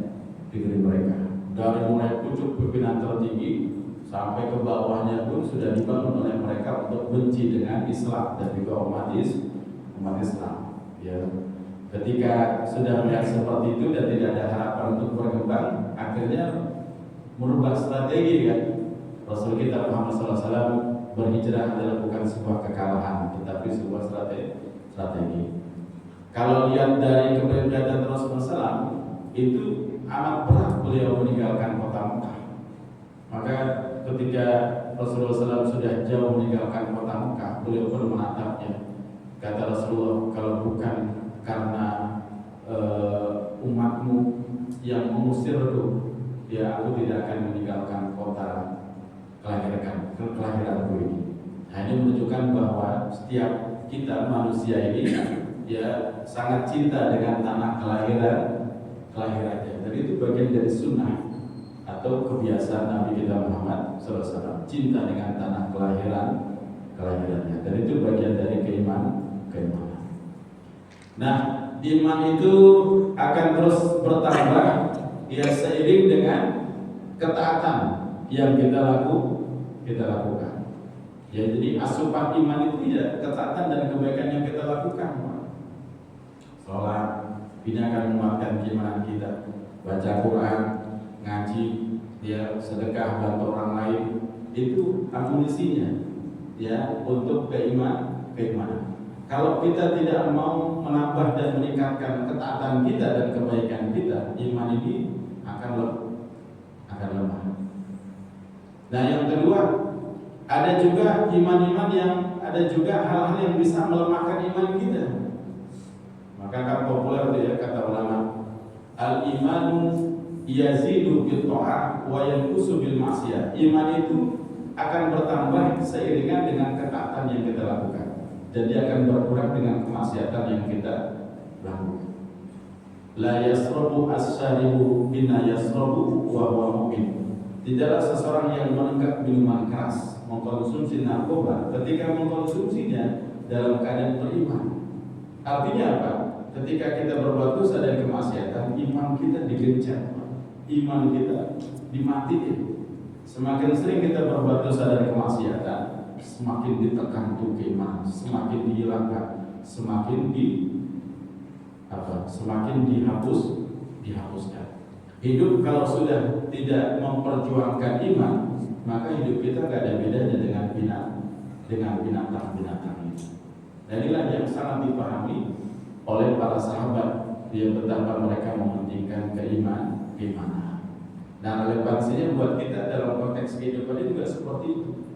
Dari mulai pucuk pimpinan tertinggi sampai ke bawahnya pun sudah dibangun oleh mereka untuk benci dengan Islam dan juga umat Islam. Ya, ketika sudah melihat seperti itu dan tidak ada harapan untuk berkembang, akhirnya merubah strategi kan. Rasul kita Muhammad SAW berhijrah adalah bukan sebuah kekalahan, tetapi sebuah strategi. Kalau lihat dari kepribadian Rasulullah SAW, itu amat berat beliau meninggalkan kota Mekah. Maka ketika Rasulullah SAW sudah jauh meninggalkan kota Mekah, beliau pun menatapnya. Kata Rasulullah, kalau bukan karena umatmu yang mengusirku, ya aku tidak akan meninggalkan kota kelahiranku ini. Nah, ini menunjukkan bahwa setiap kita manusia ini ya sangat cinta dengan tanah kelahirannya. Jadi itu bagian dari sunnah atau kebiasaan Nabi kita Muhammad SAW, cinta dengan tanah kelahirannya. Dan itu bagian dari keimanan. Nah, iman itu akan terus bertambah ya seiring dengan ketaatan yang kita lakukan. Ya, jadi asupan iman itu ya ketaatan dan kebaikan yang kita lakukan. Sholat ini akan menguatkan keimanan kita. Baca Quran, ngaji, ya sedekah, bantu orang lain, itu amunisinya ya untuk keimanan. Kalau kita tidak mau menambah dan meningkatkan ketaatan kita dan kebaikan kita, iman ini akan lemah. Nah, yang kedua, ada juga iman-iman yang ada juga hal-hal yang bisa melemahkan iman kita. Maka kan populer itu ya kata ulama, al-imanu yazidu bil ta'ah wa yanqusu bil ma'siyah. Iman itu akan bertambah seiringan dengan ketaatan yang kita lakukan, dan dia akan berkurang dengan kemaksiatan yang kita lakukan. La yasrabu as-saribu bina yasrabu wa huwa mu'min. Tidaklah seseorang yang menenggak minuman keras, mengkonsumsi narkoba, ketika mengkonsumsinya dalam keadaan beriman. Artinya apa? Ketika kita berbuat dosa dan kemaksiatan, iman kita digencet, iman kita dimatiin. Semakin sering kita berbuat dosa dan kemaksiatan, semakin ditekan tuh keimanan, semakin dihilangkan, semakin dihapuskan. Hidup kalau sudah tidak memperjuangkan iman, maka hidup kita gak ada bedanya dengan binatang itu. Dan inilah yang sangat dipahami oleh para sahabat, yang betapa mereka mementingkan keimanan. Nah, relevansinya buat kita dalam konteks kehidupan ini juga seperti itu.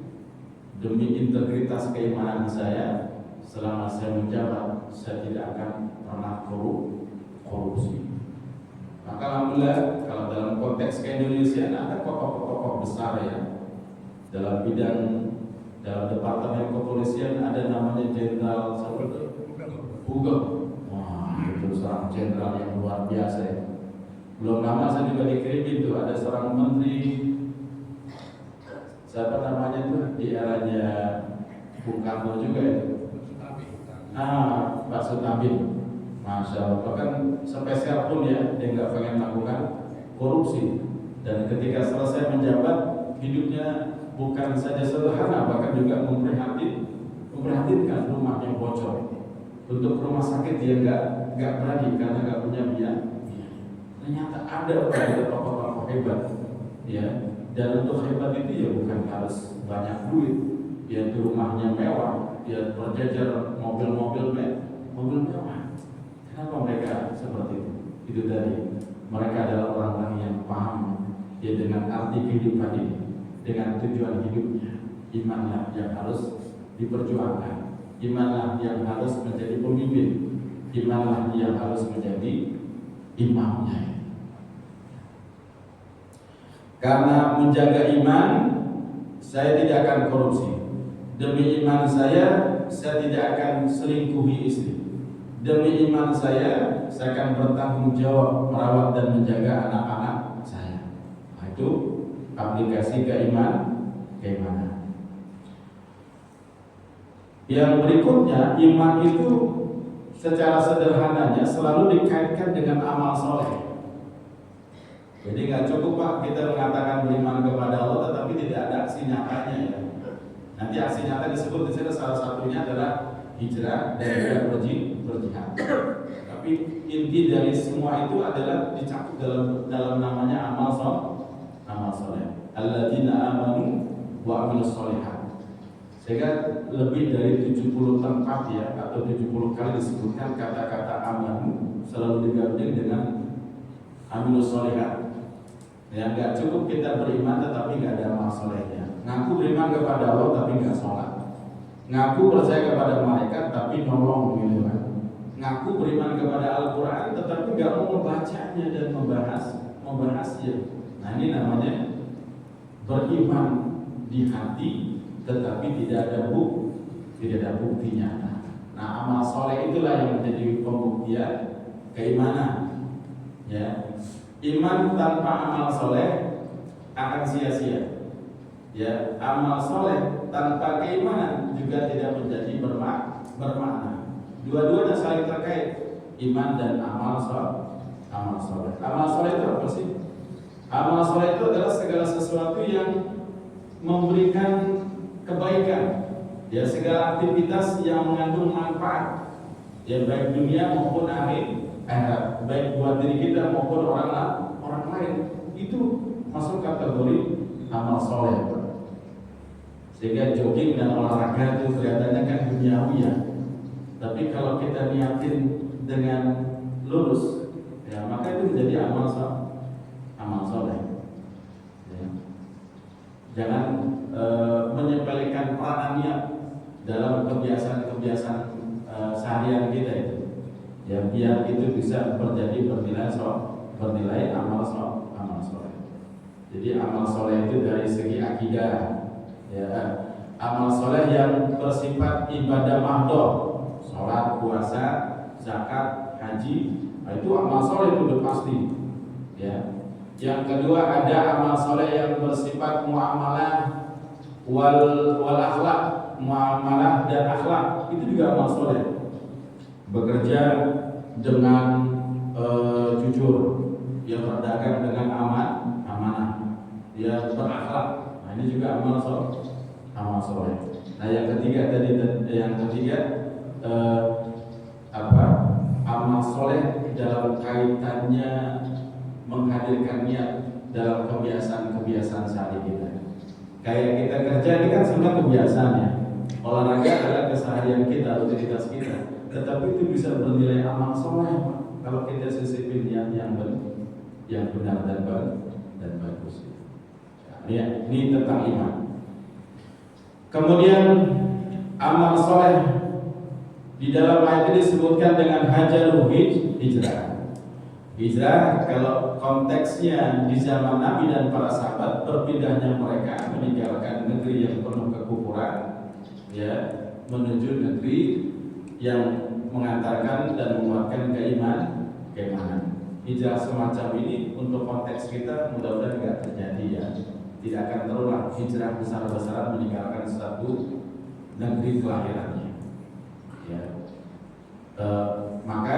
Demi integritas keimanan saya, selama saya menjabat, saya tidak akan pernah korupsi. Maka alhamdulillah kalau dalam konteks ke-Indonesiaan ada tokoh-tokoh besar ya. Dalam departemen kepolisian ada namanya Jenderal Hugeng. Wah, itu seorang jenderal yang luar biasa ya. Belum lama saya juga dikirimin tuh ada seorang menteri, siapa namanya tuh di eranya Bung Karno juga itu. Pak Sutabin. Masya Allah, bahkan spesial pun ya, dia nggak pengen melakukan korupsi. Dan ketika selesai menjabat, hidupnya bukan saja sederhana, bahkan juga memprihatinkan, rumahnya bocor. Untuk rumah sakit dia nggak berani karena nggak punya biaya. Ternyata ada tokoh-tokoh hebat, ya. Dan untuk hebat itu ya bukan harus banyak duit, ya rumahnya mewah, ya berjajar mobil-mobil mewah. Kenapa mereka seperti itu? Itu tadi, mereka adalah orang-orang yang paham ya dengan arti kehidupan ini, dengan tujuan hidupnya. Imanlah yang harus diperjuangkan, imanlah yang harus menjadi pemimpin, imanlah yang harus menjadi imamnya. Karena menjaga iman, saya tidak akan korupsi. Demi iman saya tidak akan selingkuhi istri. Demi iman saya akan bertanggung jawab merawat dan menjaga anak-anak saya. Nah, itu aplikasi keimanan. Yang berikutnya, iman itu secara sederhananya selalu dikaitkan dengan amal soleh. Jadi nggak cukup Pak kita mengatakan beriman kepada Allah tetapi tidak ada aksi nyatanya ya. Nanti aksi nyata disebut di sini salah satunya adalah hijrah dan juga berjihad. Tapi inti dari semua itu adalah dicakup dalam namanya amal soleh. Alladzina amanu wa amilus sholihat. Sehingga lebih dari 70 tempat ya atau 70 kali disebutkan kata-kata amanu selalu digabung dengan amilus sholihat. Ya nggak cukup kita beriman tetapi nggak ada amal solehnya. Ngaku beriman kepada Allah tapi nggak sholat. Ngaku percaya kepada malaikat tapi nolong gitu kan. Ngaku beriman kepada Al-Quran tetapi nggak mau membacanya dan membahasnya. Nah ini namanya beriman di hati tetapi tidak ada bukti nyata. Nah amal soleh itulah yang menjadi pembuktian keimanan. Ya, iman tanpa amal soleh akan sia-sia. Ya, amal soleh tanpa keimanan juga tidak menjadi bermakna. Dua-duanya saling terkait, iman dan amal soleh. Amal soleh itu apa sih? Amal soleh itu adalah segala sesuatu yang memberikan kebaikan. Ya, segala aktivitas yang mengandung manfaat. Ya, baik dunia maupun akhirat, baik buat diri kita maupun orang lain. Itu masuk kategori amal soleh. Sehingga jogging dan olahraga itu kelihatannya kan duniawi ya. Tapi kalau kita niatin dengan lurus, ya maka itu menjadi amal soleh. Ya. Jangan menyepelekan peranan niat dalam kebiasaan seharian kita itu. Ya biar itu bisa bernilai amal soleh. Jadi amal soleh itu dari segi akidah. Ya, amal soleh yang bersifat ibadah mahdoh, sholat, puasa, zakat, haji, nah itu amal soleh itu udah pasti. Ya. Yang kedua ada amal soleh yang bersifat muamalah wal akhlak, muamalah dan akhlak, itu juga amal soleh. Bekerja dengan jujur, ya berdagang dengan amanah, ya berakhlak. Nah, ini juga amal soleh. Nah yang ketiga amal soleh dalam kaitannya menghadirkan niat dalam kebiasaan sehari kita. Kayak kita kerja ini kan sebenarnya kebiasaan ya. Olahraga adalah keseharian kita, rutinitas kita. Tetapi itu bisa bernilai amal soleh kalau kita sisipin niat yang benar dan bagus. Ya, ini tentang iman. Kemudian amal soleh di dalam ayat ini disebutkan dengan hajarul hijrah. Hijrah kalau konteksnya di zaman Nabi dan para sahabat, berpindahnya mereka meninggalkan negeri yang penuh kekufuran, ya, menuju negeri yang mengantarkan dan menguatkan keimanan. Hijrah semacam ini untuk konteks kita mudah-mudahan tidak terjadi ya. Tidak akan terulang hijrah besar-besaran meninggalkan satu negeri kelahirannya. Ya. Maka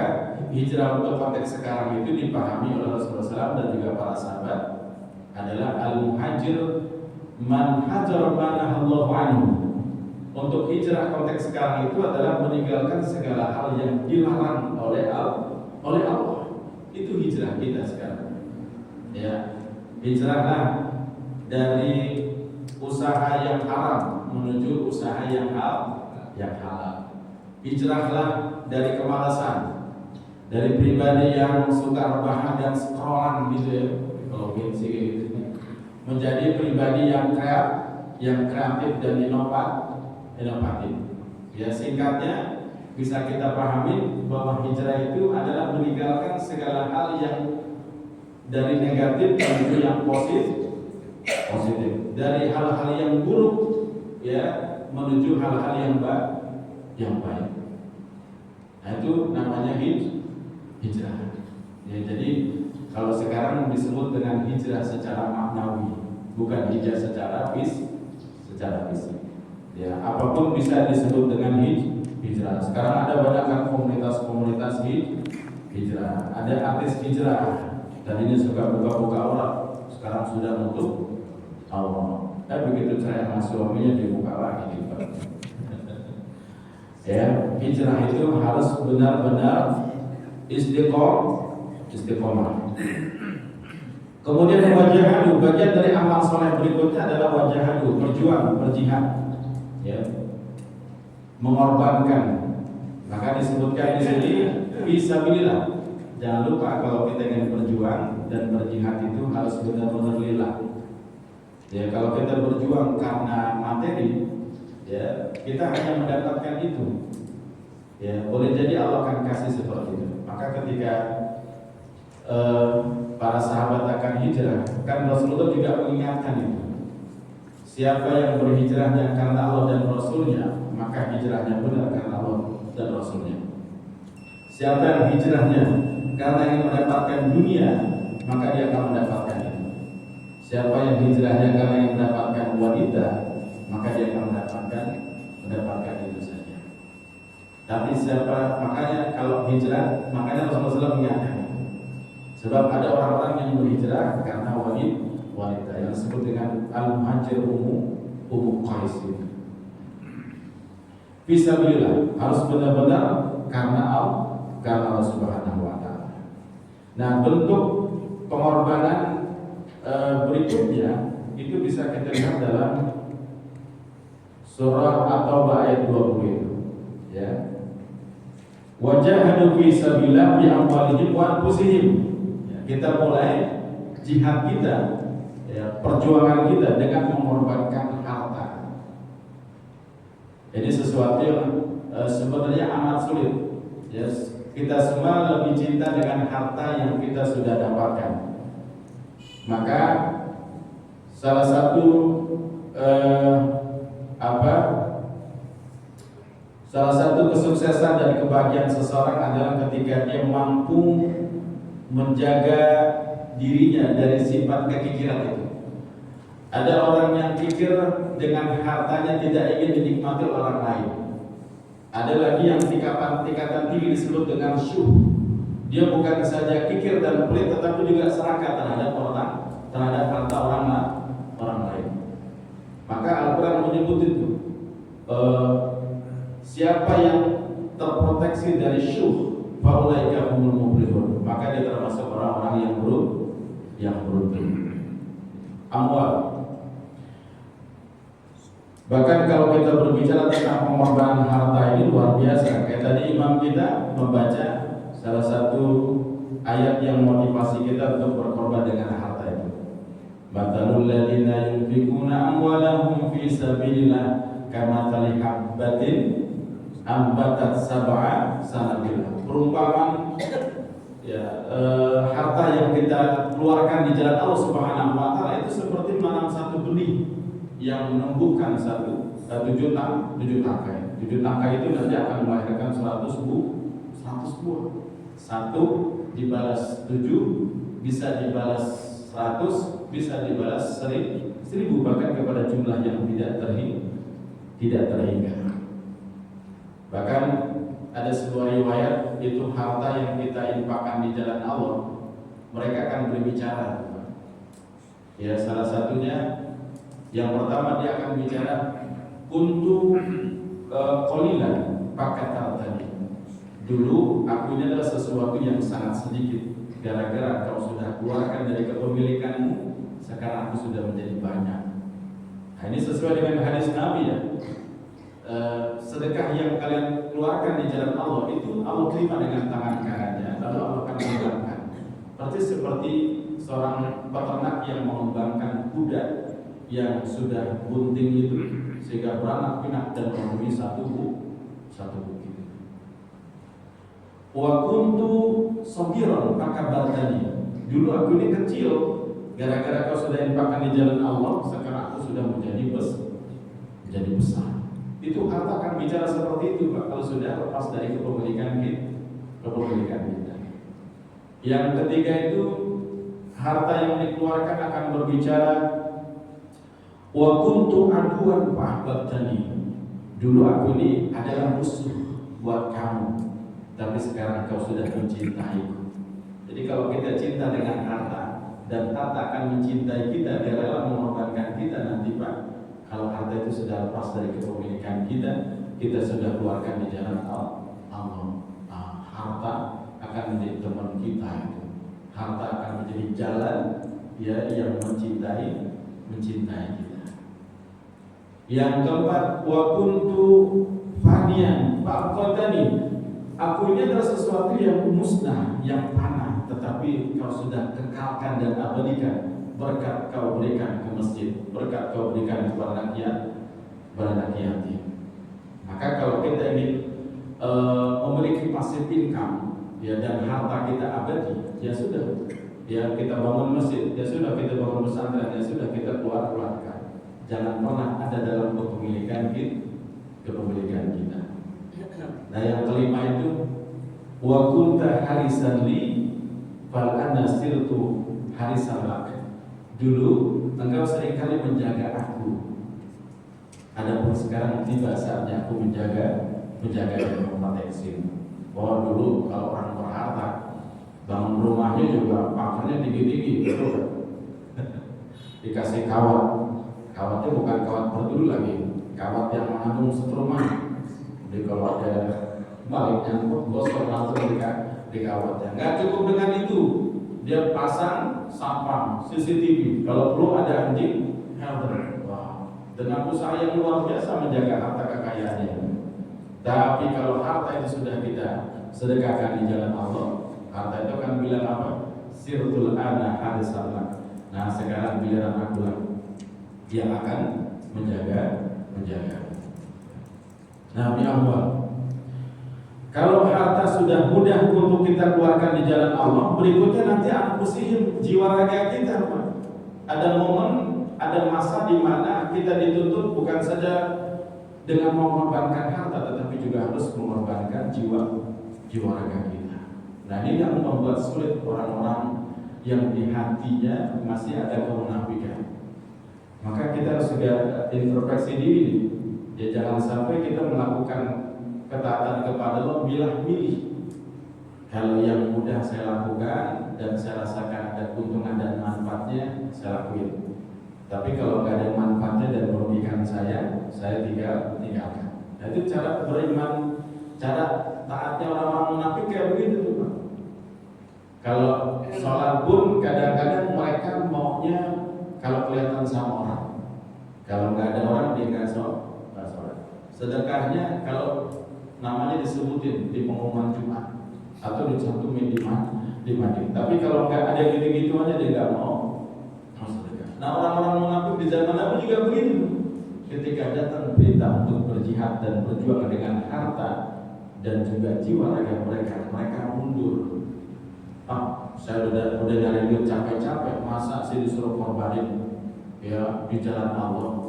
hijrah untuk konteks sekarang itu dipahami oleh Rasulullah SAW dan juga para sahabat adalah al-muhajir man hajar manahallahu anhu. Untuk hijrah konteks sekarang itu adalah meninggalkan segala hal yang dilarang oleh Allah. Itu hijrah kita sekarang. Ya, hijrahlah dari usaha yang haram menuju usaha yang halal. Hijrahlah dari kemalasan, dari pribadi yang suka rebahan dan scrollan gitu ya, kalau gitu, menjadi pribadi yang kreatif dan inovatif. Ya singkatnya bisa kita pahami bahwa hijrah itu adalah meninggalkan segala hal yang dari negatif menuju yang positif, dari hal-hal yang buruk ya menuju hal-hal yang baik. Nah itu namanya hijrah. Ya, jadi kalau sekarang disebut dengan hijrah secara maknawi, bukan hijrah secara fisik. Ya, apapun bisa disebut dengan hijrah. Sekarang ada banyak kan komunitas hijrah, ada artis hijrah. Dan ini suka buka-buka aurat. Sekarang sudah nutup aurat. Begitu cerai sama suaminya dibuka lagi gitu. Ya, hijrah itu harus benar-benar istiqomah. Kemudian wajahadu, bagian dari amal soleh berikutnya adalah wajahadu, berjihad. Ya, mengorbankan. Maka disebutkan di sini fisabilillah. Jangan lupa kalau kita ingin berjuang dan berjihad itu harus benar-benar lillah. Ya, kalau kita berjuang karena materi, Ya, kita hanya mendapatkan itu. Ya, boleh jadi Allah akan kasih seperti itu. Maka ketika para sahabat akan hijrah, kan Rasulullah juga mengingatkan itu. Siapa yang berhijrahnya karena Allah dan Rasulnya, maka hijrahnya benar karena Allah dan Rasulnya. Siapa yang hijrahnya karena ingin mendapatkan dunia, maka dia akan mendapatkan itu. Siapa yang hijrahnya karena ingin mendapatkan wanita, maka dia akan mendapatkan itu saja. Tapi siapa, makanya kalau hijrah, makanya Rasulullah SAW mengingatkan. Sebab ada orang-orang yang berhijrah karena wanita yang disebut dengan al-muhajir ummu Qais. Fisabilillah, harus benar-benar karena Allah Subhanahu wa taala. Nah, bentuk pengorbanan berikutnya itu bisa kita lihat dalam surah At-Taubah ayat 20 itu, ya. Wajahadu fi sabilillah bi amwalihim wa anfusihim. Kita mulai jihad kita, ya, perjuangan kita dengan mengorbankan harta. Ini sesuatu yang sebenarnya amat sulit. Ya, kita semua lebih cinta dengan harta yang kita sudah dapatkan. Maka salah satu salah satu kesuksesan dan kebahagiaan seseorang adalah ketika dia mampu menjaga dirinya dari sifat kekikiran itu. Ada orang yang kikir dengan hartanya tidak ingin dinikmati orang lain. Ada lagi yang tingkatan tinggi disebut dengan syuh. Dia bukan saja kikir dan pelit, tetapi juga serakah terhadap harta orang lain. Maka Al-Quran menyebut itu. Siapa yang terproteksi dari syuh, faulaika humul muflihun, maka dia termasuk orang-orang yang beruntung. Amwal. Bahkan kalau kita berbicara tentang pengorbanan harta ini luar biasa. Kayak tadi imam kita membaca salah satu ayat yang motivasi kita untuk berkorban dengan harta itu. Matalul ladzina yunfikuna amwalahum fi sabilillah kamathali habbatin ambatat sab'a sanabil. Perumpamaan harta yang kita keluarkan di jalan Allah Subhanahu wa taala itu seperti menanam satu benih yang menumbuhkan satu juta tangkai. 7 tangkai itu nanti akan melahirkan 100 buah. Satu dibalas 7 bisa dibalas 100, bisa dibalas 1000, bahkan kepada jumlah yang tidak terhingga. Bahkan ada sebuah riwayat itu harta yang kita infakkan di jalan Allah, mereka akan berbicara. Ya, salah satunya yang pertama dia akan bicara untuk qalilan pakat tadi. Dulu aku ini adalah sesuatu yang sangat sedikit. Gara-gara kau sudah keluarkan dari kepemilikanmu, sekarang aku sudah menjadi banyak. Nah, ini sesuai dengan hadis Nabi, ya. Sedekah yang kalian keluarkan di jalan Allah itu Allah terima dengan tangan kanannya, lalu Allah akan mengembangkan. Seperti seorang peternak yang mengembangkan kuda yang sudah bunting itu sehingga beranak pinak dan memenuhi satu bukit. Wa kuntu sabiran fakabartani. Dulu aku ini kecil, gara-gara kau sudah infakkan di jalan Allah, sekarang aku sudah menjadi besar. Itu harta akan bicara seperti itu, Pak, kalau sudah lepas dari kepemilikan kita. Yang ketiga itu harta yang dikeluarkan akan berbicara wa kuntu aduan fa'ahbabtani. Dulu aku ini adalah musuh buat kamu, tapi sekarang kau sudah mencintaiku. Jadi kalau kita cinta dengan harta dan harta akan mencintai kita, dia rela mengorbankan kita nanti, Pak. Kalau harta itu sudah lepas dari kepemilikan kita sudah keluarkan di jalan Allah. Harta akan menjadi teman kita itu. Harta akan menjadi jalan yang mencintai kita. Yang keempat, wa kuntu faniyan faqatani. Aku ini adalah sesuatu yang musnah, yang panah, tetapi kau sudah kekalkan dan abadikan. Berkat kau berikan ke masjid, berkat kau berikan kepada beranak yatim. Maka kalau kita ingin memiliki passive income ya dan harta kita abadi, ya sudah, ya kita bangun masjid, ya sudah kita bangun pesantren, ya sudah kita keluarkan. Jangan pernah ada dalam kepemilikan kita. Nah yang kelima itu wa kunta harisan li fal ana sirtu harisan lak. Dulu engkau seringkali menjaga aku. Adapun sekarang tiba saatnya aku menjaga dan memproteksi. Bahwa dulu kalau orang berharta bangun rumahnya juga pagarnya tinggi-tinggi, betul. Dikasih kawatnya bukan kawat berdulu lagi, kawat yang mengandung setruman. Jadi kalau ada balik nyangkut gosok langsung di kawatnya. Nggak cukup dengan itu, dia pasang sampang CCTV. Kalau perlu ada anjing helper. Wow. Dengan usaha yang luar biasa menjaga harta kekayaannya. Tapi kalau harta itu sudah kita sedekahkan di jalan Allah, harta itu akan bilang apa? Sirtul ana harisallah. Nah sekarang giliran aku lah yang akan menjaga. Nah ya Allah, kalau harta sudah mudah untuk kita keluarkan di jalan Allah, berikutnya nanti aku sihir jiwa raga kita, Pak. Ada momen, ada masa di mana kita dituntut bukan saja dengan mengorbankan harta, tetapi juga harus mengorbankan jiwa raga kita. Nah ini yang membuat sulit orang-orang yang di hatinya masih ada kemunafikan. Maka kita harus juga introspeksi diri. Ya jangan sampai kita melakukan ketaatan kepada Allah milah-milih. Kalau yang mudah saya lakukan dan saya rasakan ada keuntungan dan manfaatnya, saya lakuin. Tapi kalau nggak ada manfaatnya dan merugikan saya tinggalkan. Nah itu cara beriman, cara taatnya orang-orang munafik kayak begitu tuh Pak. Kalau sholat pun kadang-kadang mereka maunya kalau kelihatan sama orang. Kalau nggak ada orang dia nggak sholat. Sedekahnya kalau namanya disebutin di pengumuman Jumat atau dicantumin di mading. Tapi kalau nggak ada gitu-gitu aja dia nggak mau sedekah. Nah orang-orang munafik di zaman Nabi juga begitu. Ketika datang berita untuk berjihad dan berjuang dengan harta dan juga jiwa raga mereka mundur. Saya udah nyari duit capek-capek, masa sih disuruh korbanin ya di jalan Allah.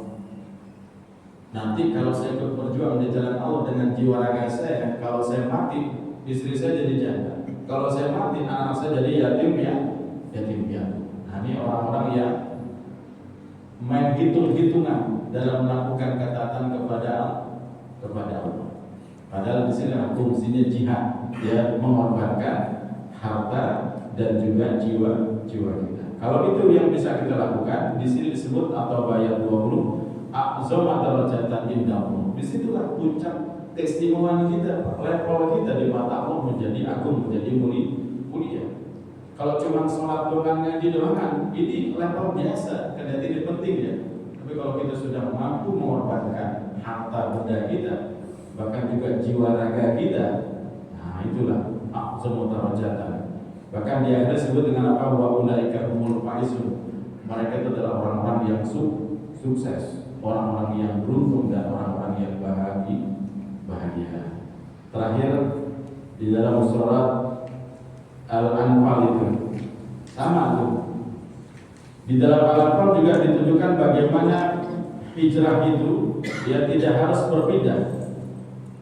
Nanti kalau saya ikut berjuang di jalan Allah dengan jiwa raga saya, kalau saya mati istri saya jadi janda, kalau saya mati anak saya jadi yatim piatu. Nah ini orang-orang yang main hitung-hitungan dalam melakukan ketaatan kepada Allah. Padahal di sini fungsinya jihad, dia mengorbankan harta dan juga jiwa kita. Kalau itu yang bisa kita lakukan, di sini disebut atau ayat 20 a'zama darajatan indahum. Disitulah puncak testimoni kita, level kita di mata Allah menjadi agung, menjadi mulia. Kalau cuma sholat doang ngaji doang, ini level biasa, karena tidak penting ya. Tapi kalau kita sudah mampu mengorbankan harta benda kita, bahkan juga jiwa raga kita, nah itulah a'zamu darajatan. Bahkan dia ada sebut dengan apa? Wa ulaika humul faizun. Mereka itu adalah orang-orang yang sukses, orang-orang yang beruntung dan orang-orang yang bahagia. Terakhir di dalam surat Al-Anfal itu sama tuh. Di dalam Al-Anfal juga ditunjukkan bagaimana hijrah itu dia tidak harus berpindah.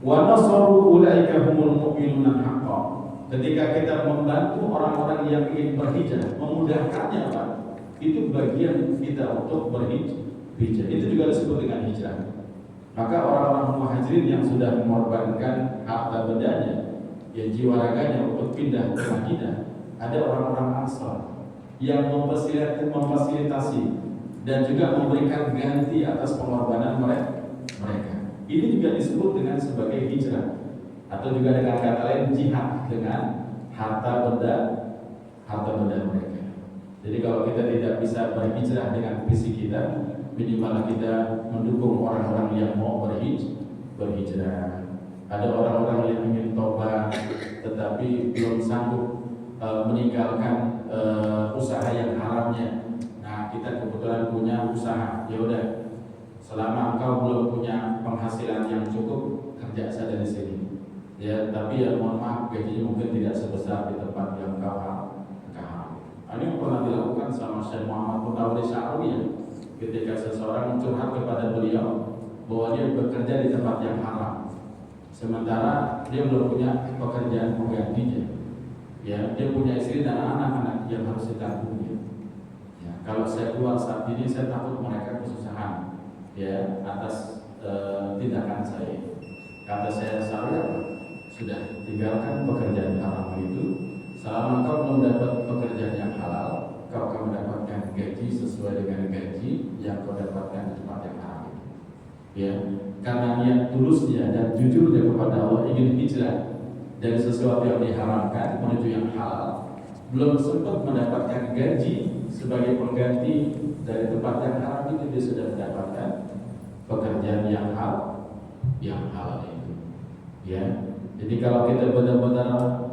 Wa nasaru ulaika humul mu'minuna haqqan. Ketika kita membantu orang-orang yang ingin berhijrah, memudahkannya Pak, itu bagian kita untuk berhijrah. Itu juga disebut dengan hijrah. Maka orang-orang muhajirin yang sudah mengorbankan harta bendanya, ya jiwa raganya untuk pindah ke Madinah, ada orang-orang Ansar yang memfasilitasi dan juga memberikan ganti atas pengorbanan mereka. Ini juga disebut dengan sebagai hijrah, atau juga dengan kata lain jihad dengan harta benda mereka. Jadi kalau kita tidak bisa berhijrah dengan fisik kita, minimal kita mendukung orang-orang yang mau berhijrah. Ada orang-orang yang ingin tobat tetapi belum sanggup meninggalkan usaha yang haramnya. Nah kita kebetulan punya usaha, ya udah selama engkau belum punya penghasilan yang cukup, kerja saja di sini. Ya, tapi ya mohon maaf, gajinya mungkin tidak sebesar di tempat yang kau Ini pernah dilakukan sama Syekh Muhammad Munawwir Sya'rawi ya, ketika seseorang curhat kepada beliau bahwa dia bekerja di tempat yang haram, sementara dia belum punya pekerjaan penggantinya. Ya, dia punya istri dan anak-anak yang harus ditanggung. Ya, kalau saya keluar saat ini, saya takut mereka kesusahan ya atas tindakan saya. Kata saya sudah tinggalkan pekerjaan haram itu. Selama kau belum dapat pekerjaan yang halal, kau akan mendapatkan gaji sesuai dengan gaji yang kau dapatkan di tempat yang haram. Ya, karena niat tulusnya dan jujurnya kepada Allah ingin hijrah dari sesuatu yang diharamkan menuju yang halal, belum sempat mendapatkan gaji sebagai pengganti dari tempat yang haram itu, dia sudah mendapatkan pekerjaan yang halal itu. Ya, jadi kalau kita benar-benar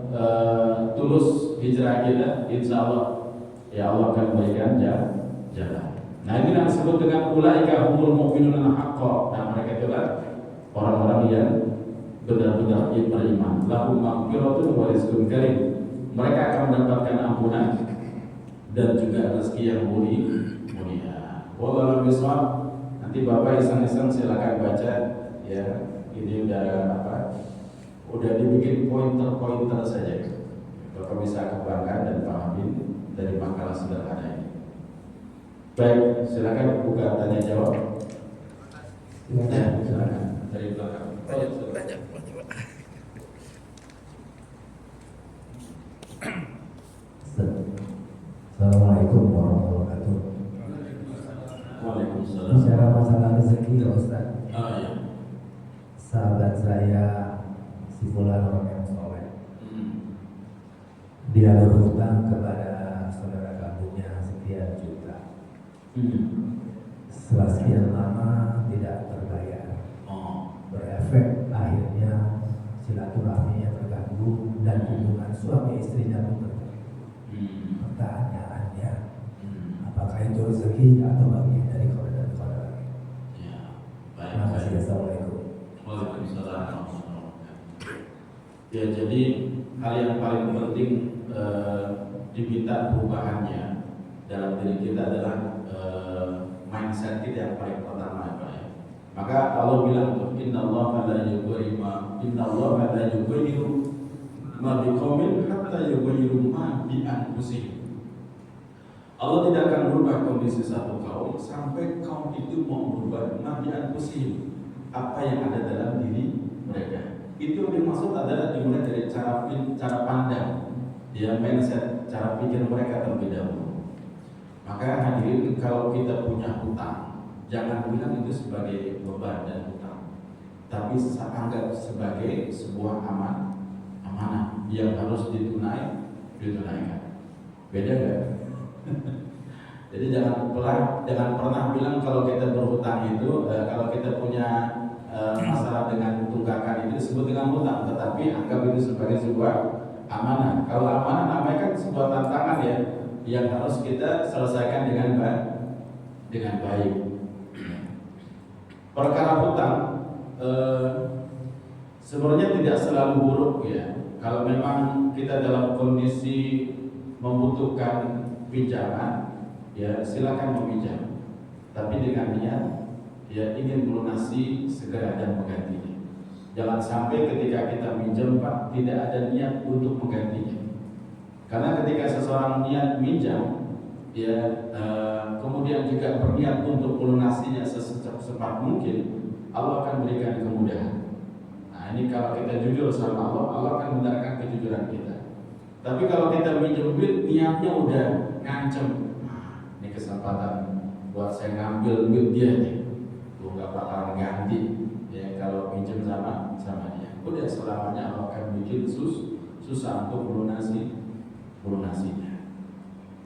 tulus hijrah kita, insya Allah ya Allah akan berikan jalan. Nah, ini yang disebut dengan ulaika humul mu'minuna haqqan. Nah, mereka itulah orang-orang yang benar-benar beriman. Lahum maghfiratun wa rizqun karim. Mereka akan mendapatkan ampunan dan juga rezeki yang mulia. Wallahu a'lam. Nanti Bapak iseng-iseng silakan baca ya. Ini udah dibikin pointer-pointer saja. Bapak bisa kembangkan dan pahamin dari makalah sederhana ini. Baik, silakan buka tanya jawab. Ya, silakan dari belakang. Banyak. Assalamualaikum warahmatullahi wabarakatuh. Waalaikumsalam. Bicara masalah rezeki ya Ustaz. Oh ya. Sahabat saya si fulan orang yang soleh, dia berhutang kepada saudara kandungnya sekian juta. Setelah sekian lama tidak terbayar, berefek akhirnya silaturahminya terganggu dan hubungan suami istrinya pun terganggu. Pertanyaannya, apakah itu rezeki atau bagian dari qadar? Ya, Terima kasih. Assalamualaikum. Waalaikumsalam. Ya, jadi hal yang paling penting diminta perubahannya dalam diri kita adalah mindset kita yang paling pertama, Pak ya. Maka Allah bilang tuh, innallaha la yughayyiru ma biqaumin hatta yughayyiru ma bi anfusihim. Allah tidak akan merubah kondisi satu kaum sampai kaum itu mau merubah ma bi anfusihim, apa yang ada dalam diri mereka. Itu yang dimaksud adalah dimulai dari cara pandang, dia mindset, cara pikir mereka terlebih dahulu. Maka hadirin, kalau kita punya hutang, jangan bilang itu sebagai beban dan hutang, tapi anggap sebagai sebuah amanah yang harus ditunaikan. Beda nggak? Jadi jangan pernah bilang kalau kita berhutang itu, kalau kita punya masalah dengan tunggakan itu disebut dengan hutang, tetapi anggap itu sebagai sebuah amanah. Kalau amanah namanya kan sebuah tantangan ya, yang harus kita selesaikan dengan baik. Perkara hutang sebenarnya tidak selalu buruk ya. Kalau memang kita dalam kondisi membutuhkan pinjaman, ya silakan meminjam, tapi dengan niat ya ingin melunasi segera dan menggantinya. Jangan sampai ketika kita minjam Pak tidak ada niat untuk menggantinya. Karena ketika seseorang niat minjam, ya kemudian juga berniat untuk melunasinya secepat mungkin, Allah akan berikan kemudahan. Nah ini kalau kita jujur sama Allah, Allah akan membenarkan kejujuran kita. Tapi kalau kita minjem duit, niatnya udah ngancem, ini kesempatan buat saya ngambil duit dia nih. Nggak bakalan ganti ya kalau pinjam sama dia. Udah selamanya Allah akan bikin susah untuk melunasinya.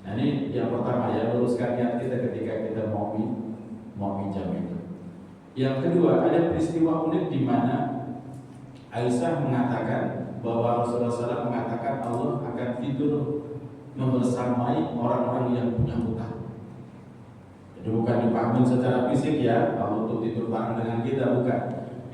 Nah ini yang pertama ya, luruskan niat kita ketika kita mau pinjam itu. Yang kedua, ada peristiwa unik di mana Aisyah mengatakan bahwa Rasulullah SAW mengatakan Allah akan tidur membersamai orang-orang yang punya hutang. Jadi bukan dipahami secara fisik ya, Allah untuk tidur bareng dengan kita, bukan.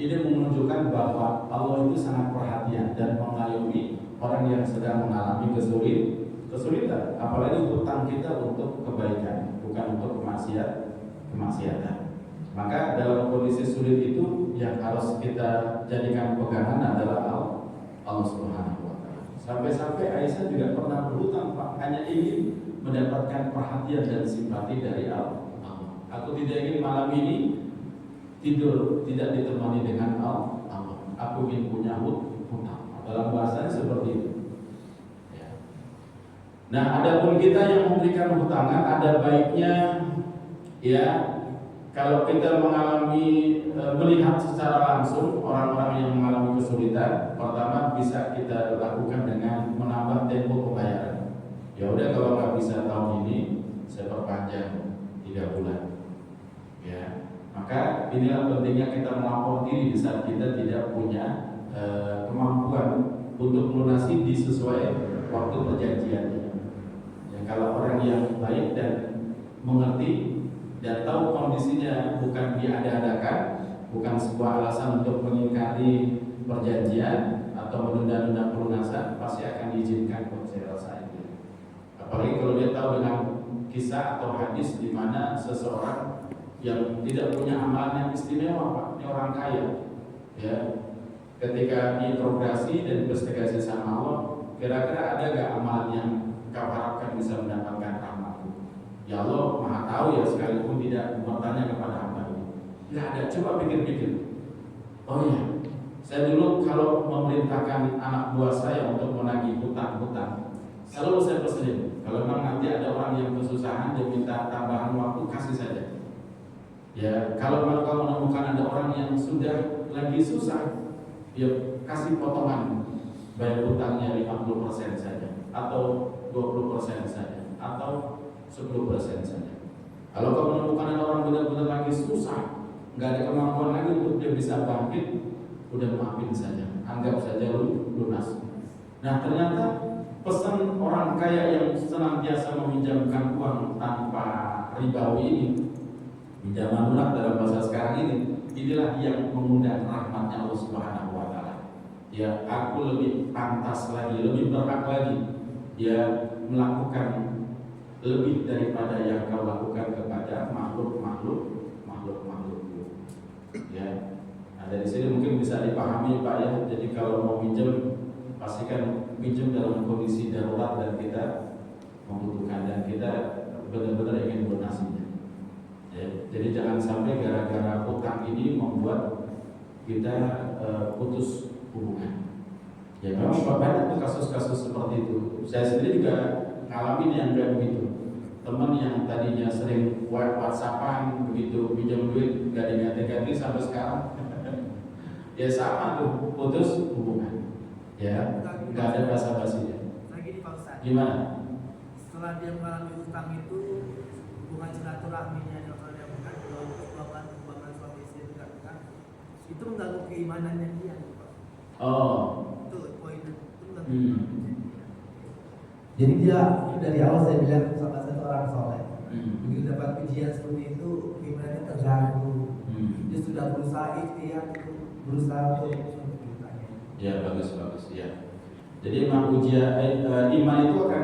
Ini menunjukkan bahwa Allah itu sangat perhatian dan mengayomi orang yang sedang mengalami kesulitan. Apalagi hutang kita untuk kebaikan, bukan untuk kemaksiatan. Maka dalam kondisi sulit itu yang harus kita jadikan pegangan adalah Allah Subhanahu wa Ta'ala. Sampai-sampai Aisyah juga pernah berhutang, Pak, hanya ingin mendapatkan perhatian dan simpati dari Allah. Aku tidak ingin malam ini tidur tidak ditemani dengan Allah. Aku ingin punya hutang. Dalam bahasanya seperti itu. Ya. Nah, adapun kita yang memberikan hutangan, ada baiknya ya kalau kita mengalami melihat secara langsung orang-orang yang mengalami kesulitan, pertama bisa kita lakukan dengan menambah tempo pembayaran. Ya udah, kalau nggak bisa tahun ini, saya perpanjang 3 bulan. Ya, maka inilah pentingnya kita melapor diri di saat kita tidak punya kemampuan untuk melunasi sesuai waktu perjanjiannya. Ya, kalau orang yang baik dan mengerti dan tahu kondisinya bukan diada-adakan, bukan sebuah alasan untuk mengingkari perjanjian atau menunda-nunda pelunasan, pasti akan diizinkan kok, saya rasa itu. Apalagi kalau dia tahu dengan kisah atau hadis di mana seseorang yang tidak punya amalan yang istimewa, Pak, ini orang kaya, ya, ketika diinterogasi dan investigasi sama Allah, kira-kira ada gak amalan yang kau harapkan bisa mendapatkan rahmat-Mu? Ya Allah Maha tahu ya, sekalipun tidak bertanya kepada hamba ini. Tidak ada, coba pikir-pikir. Oh iya, saya dulu kalau memerintahkan anak buah saya untuk menagih hutang-hutang, selalu saya bersedia, kalau memang nanti ada orang yang kesusahan dia minta tambahan waktu, kasih saja. Ya, kalau kau menemukan ada orang yang sudah lagi susah, ya kasih potongan bayar hutangnya 50% saja, atau 20% saja, atau 10% saja. Kalau kau menemukan ada orang benar-benar lagi susah, nggak ada kemampuan lagi untuk dia bisa bangkit, udah maafin saja, anggap saja lunas. Nah, ternyata pesan orang kaya yang senantiasa meminjamkan uang tanpa ribawi ini, pinjaman lunak dalam bahasa sekarang ini, inilah yang mengundang rahmatnya Allah Subhanahu wa Ta'ala. Ya, aku lebih pantas lagi, lebih berhak lagi ya melakukan lebih daripada yang kau lakukan kepada makhluk-makhluk. Ya. Nah, dari sini mungkin bisa dipahami, Pak, ya. Jadi kalau mau pinjam, pastikan pinjam dalam kondisi darurat dan kita membutuhkan dan kita benar-benar ingin melunasinya. Ya, jadi jangan sampai gara-gara hutang ini membuat kita putus hubungan. Ya, memang banyak tuh kasus-kasus seperti itu. Saya sendiri juga ngalamin yang kayak begitu. Teman yang tadinya sering WhatsAppan, begitu pinjam duit gak diganti-ganti sampai sekarang. Ya sama tuh, putus hubungan. Ya, nggak ada basa-basinya. Lagi di Pak Ustadz. Gimana? Setelah dia mengalami hutang itu, hubungan silaturahminya yang bukan hubungan suami istri itu mengganggu keimanannya dia, Pak. Oh. Itu poin itu mengganggu Hmm. Jadi dia dari awal saya bilang salah satu orang soleh. Hmm. Begitu dapat pujian seperti itu, imannya terganggu. Dia sudah berusaha ikhtiar, berusaha untuk bertanya. Ya, bagus ya. Jadi memang iman itu akan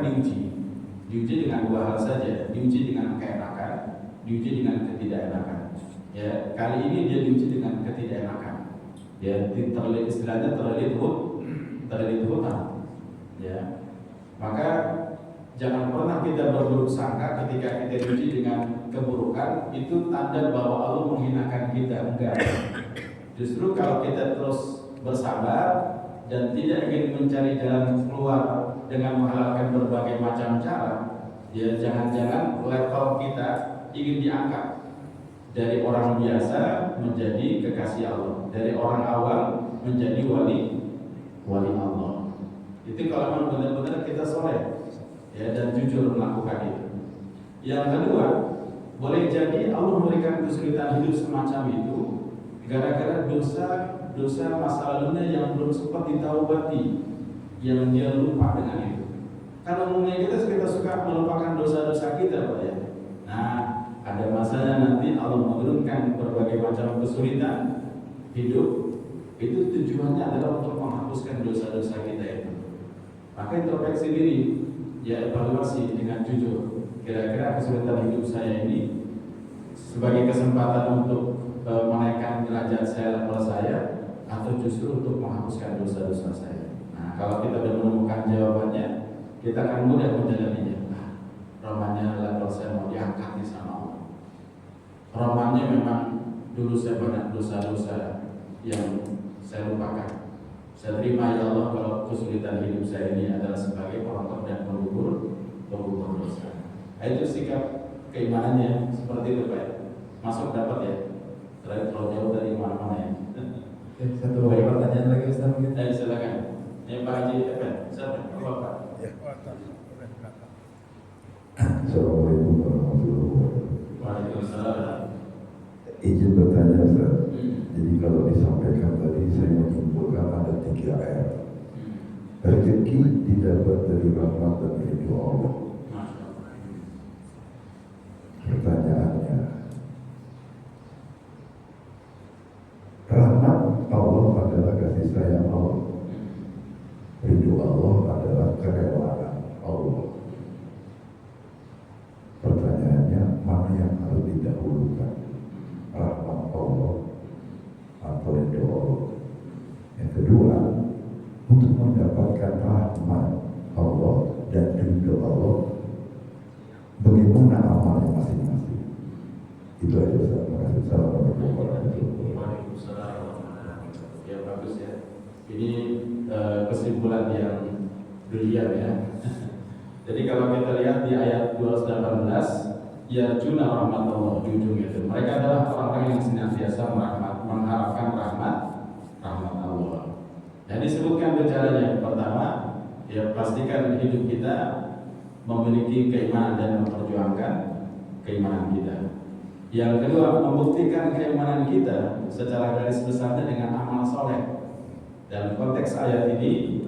diuji dengan dua hal saja, diuji dengan keenakan, diuji dengan ketidakenakan. Ya, kali ini dia diuji dengan ketidakenakan. Ya, istilahnya terlilit hutang. Ya, maka jangan pernah kita berburuk sangka ketika kita diuji dengan keburukan, itu tanda bahwa Allah menghinakan kita. Enggak. Justru kalau kita terus bersabar dan tidak ingin mencari jalan keluar dengan menghalalkan berbagai macam cara, ya jangan-jangan level kita ingin diangkat dari orang biasa menjadi kekasih Allah, dari orang awam menjadi wali Allah. Itu kalau memang benar-benar kita soleh, ya, dan jujur melakukan itu. Yang kedua, boleh jadi Allah memberikan kesulitan hidup semacam itu gara-gara dosa masa lalunya yang belum sempat ditaubati, yang dia lupa dengan itu. Karena umumnya kita suka melupakan dosa-dosa kita, Pak, ya. Nah, Ada masanya nanti Allah menurunkan berbagai macam kesulitan hidup. Itu tujuannya adalah untuk menghapuskan dosa-dosa kita itu. Maka introspeksi diri, ya evaluasi dengan jujur. Kira-kira kesulitan hidup saya ini sebagai kesempatan untuk menaikkan derajat saya, level saya, atau justru untuk menghapuskan dosa-dosa saya. Nah, kalau kita sudah menemukan jawabannya, kita akan mudah menjalaninya. Nah, romannya level saya mau diangkat nih sama Allah. Romannya memang dulu saya banyak dosa-dosa yang saya lupakan. Saya terima ya Allah kalau kesulitan hidup saya ini adalah sebagai orang dan penggugur dosa. Itu sikap keimanannya seperti itu Pak. Masuk dapat ya. Terlalu jauh dari mana-mana ya. Satu pertanyaan lagi Ustaz mungkin. Silakan. Pak Haji Evan, siapa? Pak. Assalamualaikum warahmatullahi wabarakatuh. Waalaikumsalam. Izin bertanya Ustaz. Jadi kalau disampaikan tadi saya menyimpulkan ada 3 R. Rezeki didapat dari rahmat dan ridho Allah. Pertanyaannya, rahmat Allah adalah kasih sayang Allah. Ridho Allah adalah kerelaan Allah. Pertanyaannya, mana yang harus didahulukan? Rahmat Allah atau ridho Allah? Yang kedua, untuk mendapatkan rahmat Allah dan ridho Allah, bagaimana amalnya masing-masing? Itu aja Ustaz. Terima kasih. Assalamualaikum warahmatullahi wabarakatuh. Waalaikumsalam. Ya bagus ya. Ini kesimpulan yang brilian ya. Jadi kalau kita lihat di ayat 218, ya juna rahmat Allah di ujung itu. Mereka adalah orang-orang yang senantiasa mengharapkan rahmat Allah. Nah disebutkan caranya. Pertama, ya pastikan hidup kita memiliki keimanan dan memperjuangkan keimanan kita. Yang kedua, membuktikan keimanan kita secara garis besarnya dengan amal soleh. Dalam konteks ayat ini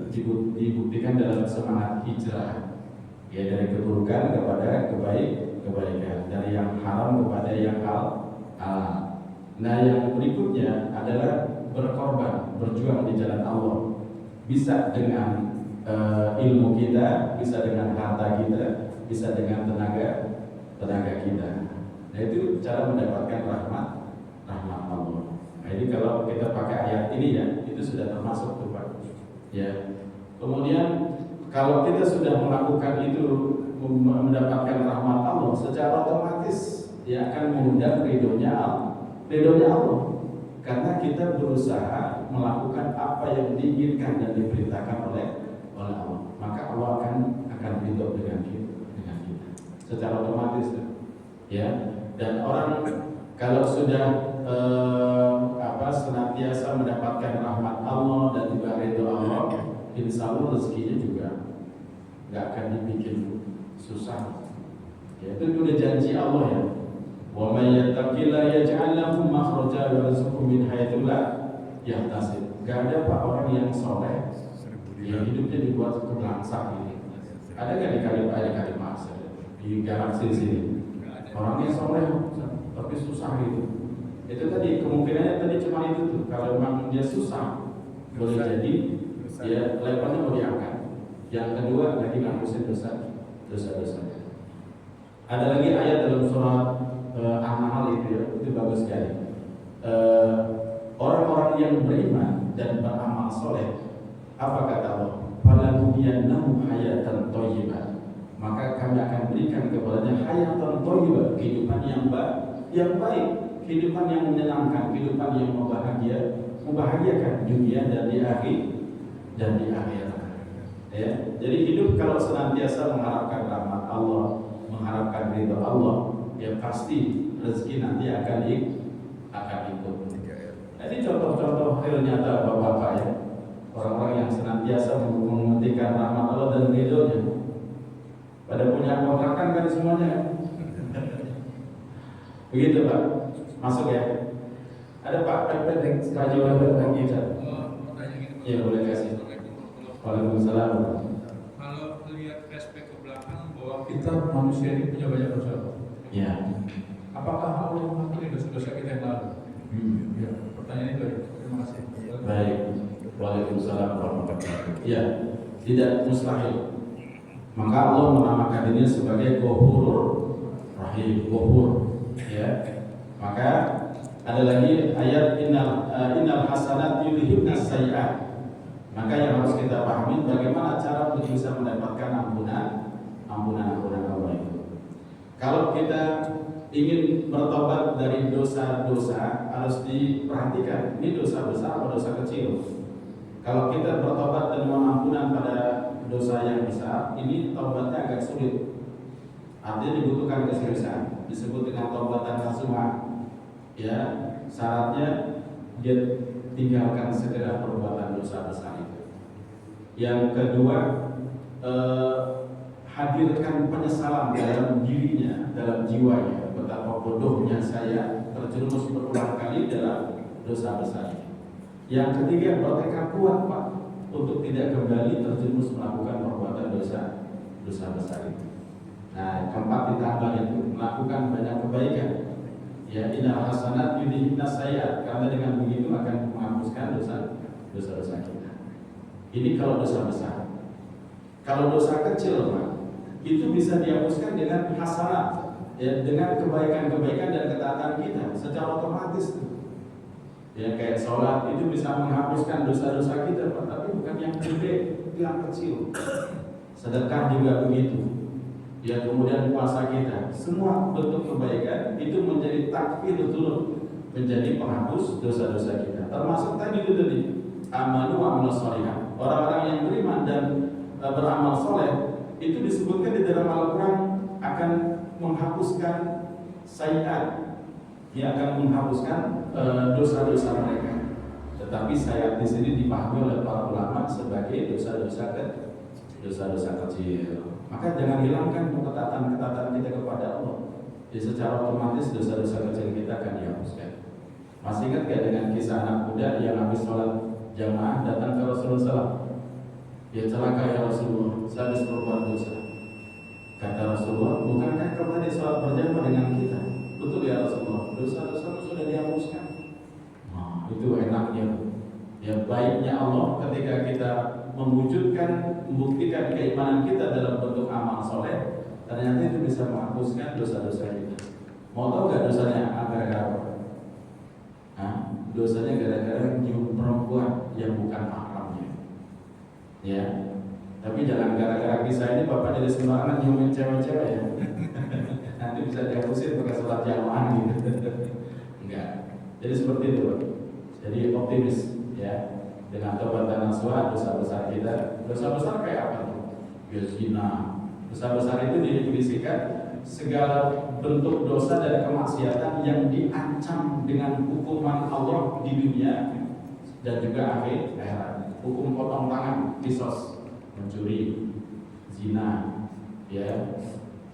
dibuktikan dalam semangat hijrah, ya dari keburukan kepada kebaikan, dari yang haram kepada yang halal. Nah yang berikutnya adalah berkorban, berjuang di jalan Allah. Bisa dengan ilmu kita, bisa dengan harta kita, bisa dengan tenaga kita. Nah itu cara mendapatkan rahmat Allah. Nah ini kalau kita pakai ayat ini ya, itu sudah termasuk tuh Pak. Ya. Kemudian kalau kita sudah melakukan itu mendapatkan rahmat Allah, secara otomatis dia akan mengundang ridhonya Allah. Karena kita berusaha melakukan apa yang diinginkan dan diperintahkan oleh Allah, maka Allah akan ridho dengan kita secara otomatis ya. Dan orang kalau sudah senantiasa mendapatkan rahmat Allah dan juga ridho Allah, insya Allah rezekinya juga nggak akan dibikin susah. Ya, itu udah janji Allah ya. Wa may yattaqillaha yaj'al lahu makhraja wa yarzuqhu min haitsu la yahtasib. Gak ada Pak orang yang soleh yang hidupnya dibuat kebelangsak ini. Ada nggak di Kalimas di galaksi sini orangnya soleh tapi susah gitu? Itu tadi kemungkinannya tadi cuma itu tuh. Kalau memang dia susah, boleh jadi dia levelnya mau diangkat. Yang kedua lagi ngapusin dosa. Ada lagi ayat dalam surat An-Nahl itu bagus sekali. Orang-orang yang beriman dan beramal soleh, apa kata Allah? Falanuhyiyannahu hayatan thayyibah. Maka kami akan berikan kepadanya hayatan thayyibah, kehidupan yang baik, kehidupan yang menyenangkan, kehidupan yang membahagiakan dunia dan di akhirat. Ya, jadi hidup kalau senantiasa mengharapkan rahmat Allah, mengharapkan ridho Allah, ya pasti rezeki nanti akan ikut. Ini contoh-contoh hal nyata Bapak-bapak ya, orang-orang yang senantiasa mementingkan rahmat Allah dan ridhonya. Pada punya kontrakan kan semuanya. Begitu Pak. Masuk ya. Ada Pak Pepet Kajian lagi Cak. Ya boleh kasih. Waalaikumsalam. Kalau lihat flashback ke belakang bahwa kita manusia ini punya banyak dosa. Ya. apakah Allah mengampuni dosa-dosa kita yang lalu? Ya, pertanyaan itu aja. Terima kasih. Baik. Waalaikumsalam warahmatullahi wabarakatuh. Ya, tidak mustahil. Maka Allah menamakan dirinya sebagai Ghafurur Rahim, Ghafur. Ya. Maka ada lagi ayat innal hasanat yudhibnas sayyi'at. Maka yang harus kita pahami bagaimana cara untuk bisa mendapatkan ampunan Allah itu. Kalau kita ingin bertobat dari dosa-dosa harus diperhatikan ini dosa besar atau dosa kecil. Kalau kita bertobat dan mohon ampunan pada dosa yang besar, ini taubatnya agak sulit. Artinya dibutuhkan keseriusan. Disebut dengan taubatan nasuha. Ya, syaratnya dia tinggalkan segala perbuatan dosa besar itu. Yang kedua, hadirkan penyesalan dalam dirinya, dalam jiwanya. Betapa bodohnya saya terjerumus berulang kali dalam dosa besar ini. Yang ketiga, bertekad kuat Pak untuk tidak kembali terjerumus melakukan perbuatan dosa besar itu. Nah, keempat ditambah itu melakukan banyak kebaikan. Ya, innal hasanat yudhibnas sayyi'at, karena dengan begitu akan menghapuskan dosa-dosa kita. Ini kalau dosa besar. Kalau dosa kecil, Pak, itu bisa dihapuskan dengan hasanat, ya, dengan kebaikan-kebaikan dan ketaatan kita secara otomatis. Ya, kayak sholat itu bisa menghapuskan dosa-dosa kita, Pak, tapi bukan yang gede, yang kecil. Sedekah juga begitu. Ya, kemudian puasa kita, semua bentuk kebaikan itu menjadi takfir dulu, menjadi penghapus dosa-dosa kita. Termasuk tadi itu tadi, amanu wa amal sholihah. Orang-orang yang beriman dan beramal soleh itu disebutkan di dalam Al-Quran akan menghapuskan sayyi'at, dia akan menghapuskan dosa-dosa mereka. Tetapi sayyi'at di sini dipahami oleh para ulama sebagai dosa-dosa kecil. Maka jangan hilangkan ketatan kita kepada Allah. Jadi secara otomatis dosa-dosa kecil kita akan dihapuskan. Masih ingat gak dengan kisah anak muda yang habis sholat jamaah datang ke Rasulullah? Ya, celaka ya Rasulullah, saya habis berbuat dosa. Kata Rasulullah, bukankah kau tadi sholat berjamaah dengan kita? Betul ya Rasulullah, dosa-dosa sudah dihapuskan. Nah, itu enaknya. Ya, baiknya Allah ketika kita membuktikan keimanan kita dalam bentuk amal soleh, ternyata itu bisa menghapuskan dosa-dosa kita. Mau tahu gak dosanya gara-gara apa? Dosanya gara-gara nyium perempuan yang bukan mahramnya. Ya, tapi jangan gara-gara kisah ini bapak jadi sembarangan nyiumin cewek-cewek ya. Nanti bisa dihapusin pakai sholat jamaah gitu. Enggak. Jadi seperti itu, Pak. Jadi optimis ya. Dengan taubatan nasuha, dosa besar kita. Dosa besar kayak apa tuh? Ya, zina. Dosa besar itu didefinisikan segala bentuk dosa dan kemaksiatan yang diancam dengan hukuman Allah di dunia dan juga akhirat. Hukum potong tangan, kisos, mencuri, zina, ya.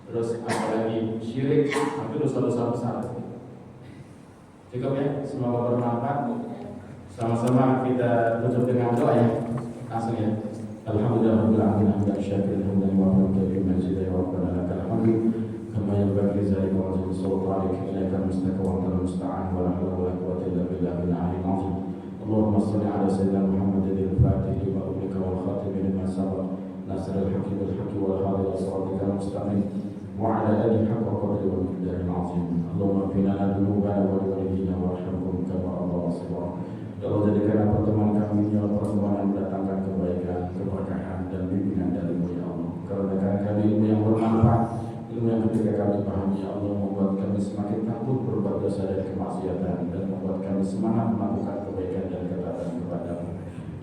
Terus apalagi syirik, itu dosa-dosa besar. Cukup ya, semoga bermanfaat. Sama-sama kita tutup dengan doa ya. Langsung ya. Alhamdulillahirabbil alamin hamdan syakiran hamdan muwafiqan lima jalla wa ala lakal hamdu kama yanbaghi zalika wa jalla sultanika ilaika mustaqim wa antal musta'an wa la hawla wa la quwwata illa billahil aliyyil azim. Allahumma shalli ala sayyidina Muhammadin al-fatih lima ughliqa wal khatim lima sabaq nasrul haqqi bil haqqi wal hadi ila siratikal mustaqim wa ala alihi haqqa qadri wal miqdaril azim. Allahumma ighfir lana dhunubana wa li walidina warhamhum kama rabbana shighara. Ya Allah, jadikan pertemuan kami ini pertemuan yang mendatangkan kebaikan, keberkahan dan bimbingan dari-Mu ya Allah. Karena kami ilmu yang bermanfaat, ilmu yang ketika kami pahami ya Allah membuat kami semakin takut berbuat dosa dan kemaksiatan dan membuat kami semangat melakukan kebaikan dan ketaatan kepada-Mu.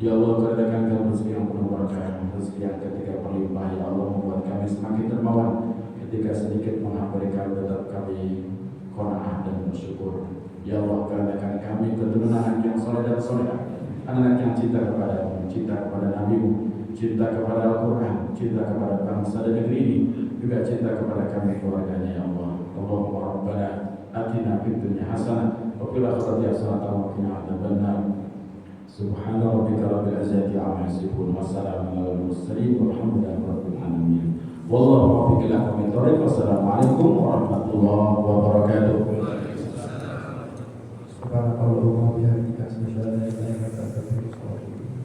Ya Allah, karena kami rezeki yang penuh berkah, rezeki yang ketika berlimpah ya Allah membuat kami semakin dermawan. Ketika sedikit menghampirikan tetap kami qanaah dan bersyukur. Ya Allah, karena kami keturunan anak yang soleh dan solehah, anak yang cinta kepada-Mu, cinta kepada Nabi-Mu, cinta kepada Al-Quran, cinta kepada bangsa dan negeri ini, juga cinta kepada kami keluarganya ya Allah. Allahumma rabbana atina fid dunya hasanah wa fil akhirati hasanah wa qina adzabannar. Subhana rabbika rabbil izzati amma yasifun wa salamun alal mursalin walhamdulillahi rabbil alamin. Wallahu muwaffiq ila aqwamit thoriq. Wassalamualaikum warahmatullahi wabarakatuh. Subhanakallahumma wa bihamdika asyhadu an la ilaha illa anta astaghfiruka wa atubu ilaik.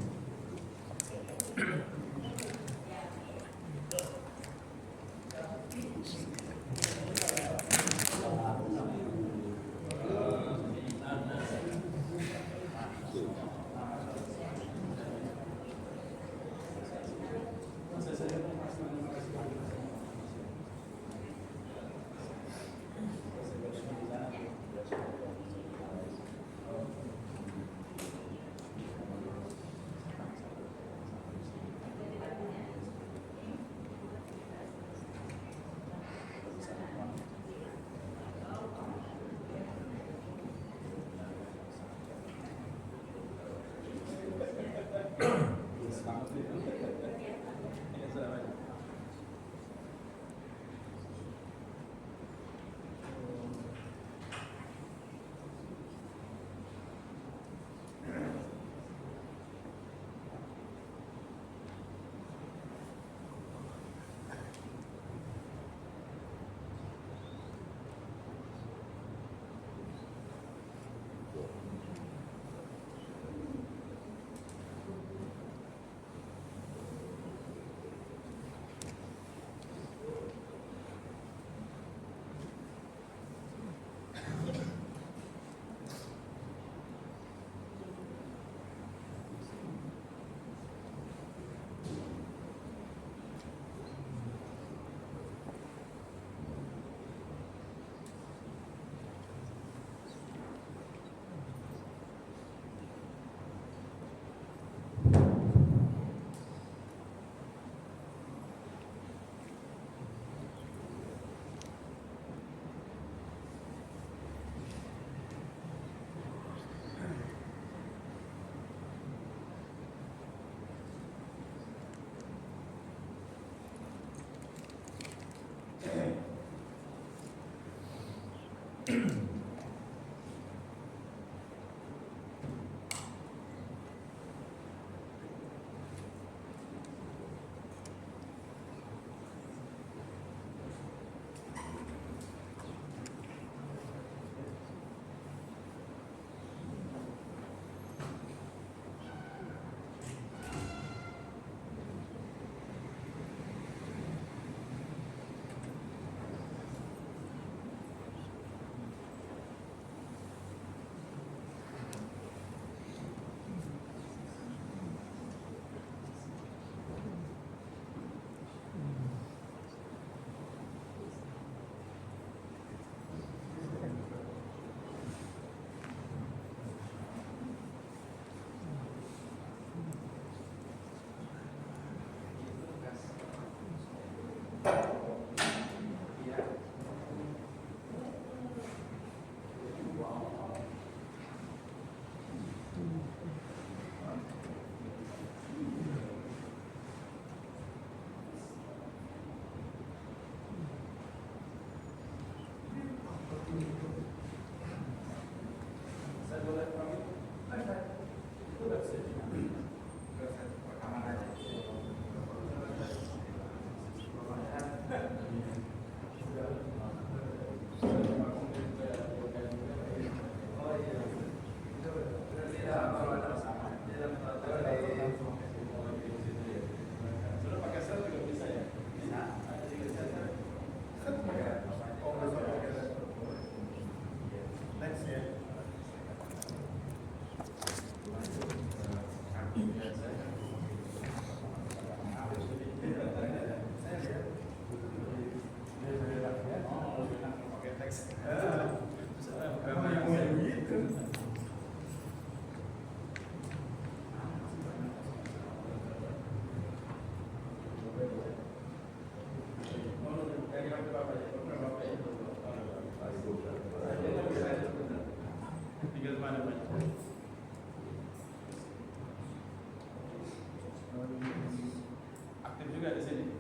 Aktif juga di sini.